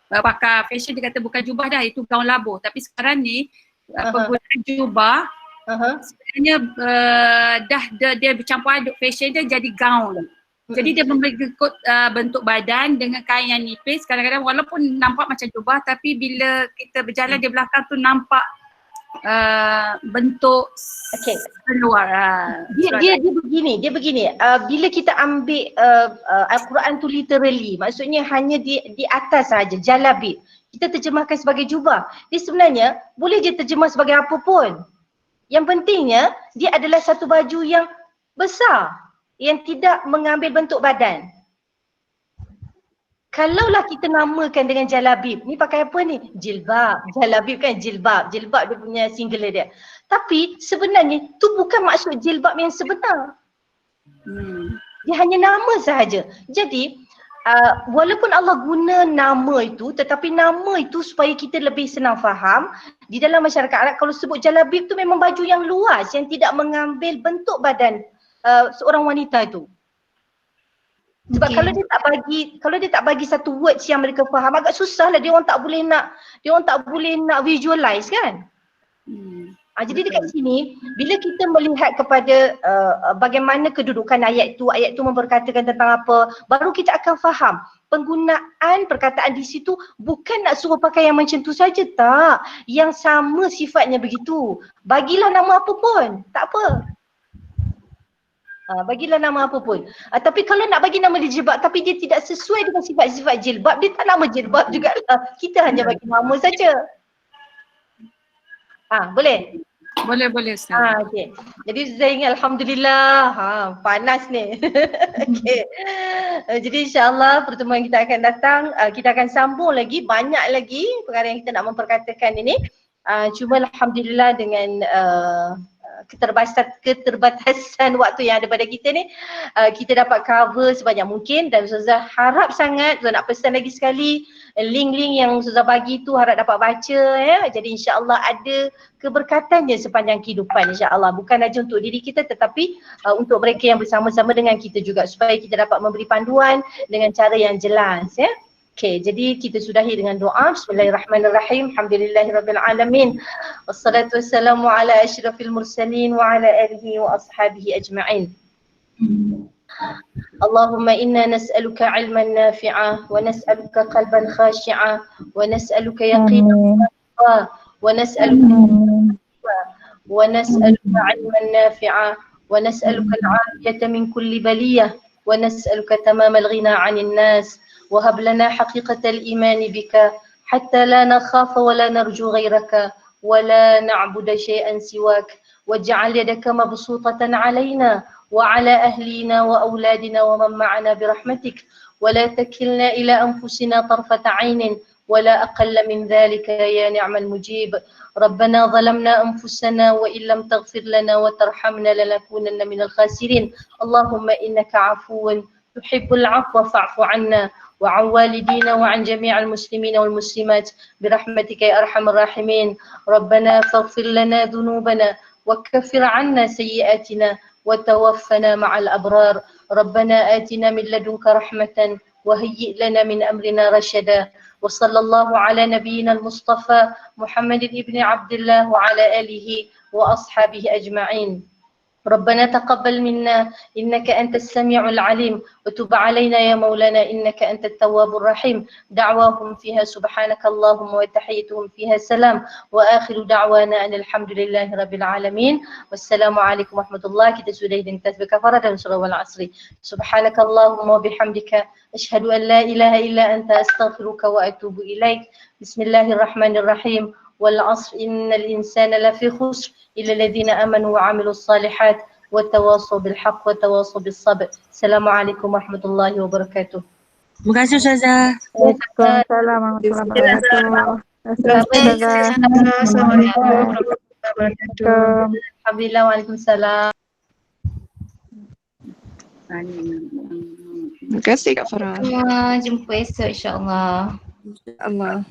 Pakar fashion dia kata bukan jubah dah, itu gaun labuh. Tapi sekarang ni penggunaan jubah sebenarnya dia bercampur aduk fashion dia jadi gaun. Jadi dia mengikut bentuk badan dengan kain yang nipis. Kadang-kadang walaupun nampak macam jubah tapi bila kita berjalan di belakang tu nampak bentuk keluar. Dia begini. Bila kita ambil Al-Quran tu literally, maksudnya hanya di atas saja, jalabib. Kita terjemahkan sebagai jubah. Dia sebenarnya boleh je terjemah sebagai apa pun. Yang pentingnya dia adalah satu baju yang besar, yang tidak mengambil bentuk badan. Kalaulah kita namakan dengan jalabib, ni pakai apa ni? Jilbab. Jalabib kan jilbab. Jilbab dia punya singular dia. Tapi sebenarnya tu bukan maksud jilbab yang sebenar. Dia hanya nama sahaja. Jadi walaupun Allah guna nama itu, tetapi nama itu supaya kita lebih senang faham. Di dalam masyarakat Arab kalau sebut jalabib tu memang baju yang luas yang tidak mengambil bentuk badan seorang wanita itu. Sebab kalau dia tak bagi satu words yang mereka faham, agak susah lah, dia orang tak boleh nak visualize kan. Jadi dekat sini bila kita melihat kepada bagaimana kedudukan ayat itu memberkatakan tentang apa, baru kita akan faham penggunaan perkataan di situ bukan nak suruh pakai yang macam tu saja, tak. Yang sama sifatnya begitu. Bagilah nama apa pun, tak apa. Bagilah nama apa pun. Tapi kalau nak bagi nama dia jilbab tapi dia tidak sesuai dengan sifat-sifat jilbab, dia tak nama jilbab jugalah. Kita hanya bagi nama saja. Boleh? Boleh Ustaz. Okay. Jadi saya ingat alhamdulillah, panas ni. Okay. Jadi insya-Allah pertemuan kita akan datang, kita akan sambung lagi, banyak lagi perkara yang kita nak memperkatakan ini. Cuma alhamdulillah dengan keterbatasan waktu yang ada pada kita ni, kita dapat cover sebanyak mungkin, dan Ustazah harap sangat, Ustazah nak pesan lagi sekali, link-link yang Ustazah bagi tu harap dapat baca ya. Jadi insya-Allah ada keberkatannya sepanjang kehidupan insya-Allah, bukan saja untuk diri kita tetapi untuk mereka yang bersama-sama dengan kita juga, supaya kita dapat memberi panduan dengan cara yang jelas ya. Okey, jadi kita sudahi dengan doa. Bismillahirrahmanirrahim. Alhamdulillahirabbil alamin. Wassalatu wassalamu ala asyrafil mursalin wa ala alihi wa ashabihi ajma'in. Allahumma inna nas'aluka 'ilman nafi'a wa nas'aluka qalban khashi'a wa nas'aluka yaqinan wa nas'aluka 'ilman nafi'a wa nas'aluka al-'afiyata min kulli baliyah wa nas'aluka tamamal ghina 'anil nas. وهب لنا حقيقة الإيمان بك حتى لا نخاف ولا نرجو غيرك ولا نعبد شيئا سواك، واجعل يدك مبسوطة علينا وعلى أهلنا وأولادنا ومن معنا برحمتك، ولا تكلنا إلى أنفسنا طرفة عين ولا أقل من ذلك يا نعم المجيب. ربنا ظلمنا أنفسنا وإن لم تغفر لنا وترحمنا لنكونن من الخاسرين. اللهم إنك عفو تحب العفو فاعف عنا وعن والدينا وعن جميع المسلمين والمسلمات برحمتك يا أرحم الراحمين. ربنا فاغفر لنا ذنوبنا وكفر عنا سيئاتنا وتوفنا مع الأبرار. ربنا آتنا من لدنك رحمة وهيئ لنا من أمرنا رشدا. وصلى الله على نبينا المصطفى محمد بن عبد الله وعلى آله وأصحابه أجمعين. ربنا تقبل منا إنك أنت السميع العليم وتب علينا يا مولانا إنك أنت التواب الرحيم. دعواهم فيها سبحانك اللهم وتحيتهم فيها سلام وآخر دعوانا أن الحمد لله رب العالمين والسلام عليكم ورحمة الله. Kita sudah identitas berkafarah dan surah wal-asri. Subhanaka Allahumma wa bihamdika ashhadu an la ilaha illa anta astaghfiruka wa atubu ilaik. Bismillahirrahmanirrahim. والعصر إن الإنسان لفي خسر إلا الذين آمنوا وعملوا الصالحات وتواصوا بالحق وتواصوا بالصبر. السلام عليكم ورحمة الله وبركاته. Terima kasih Ustazah. Waalaikumsalam warahmatullahi wabarakatuh. Assalamualaikum warahmatullahi wabarakatuh. Alhamdulillah, waalaikumsalam. Terima kasih Kak Farah. Jumpa esok insya-Allah. InsyaAllah.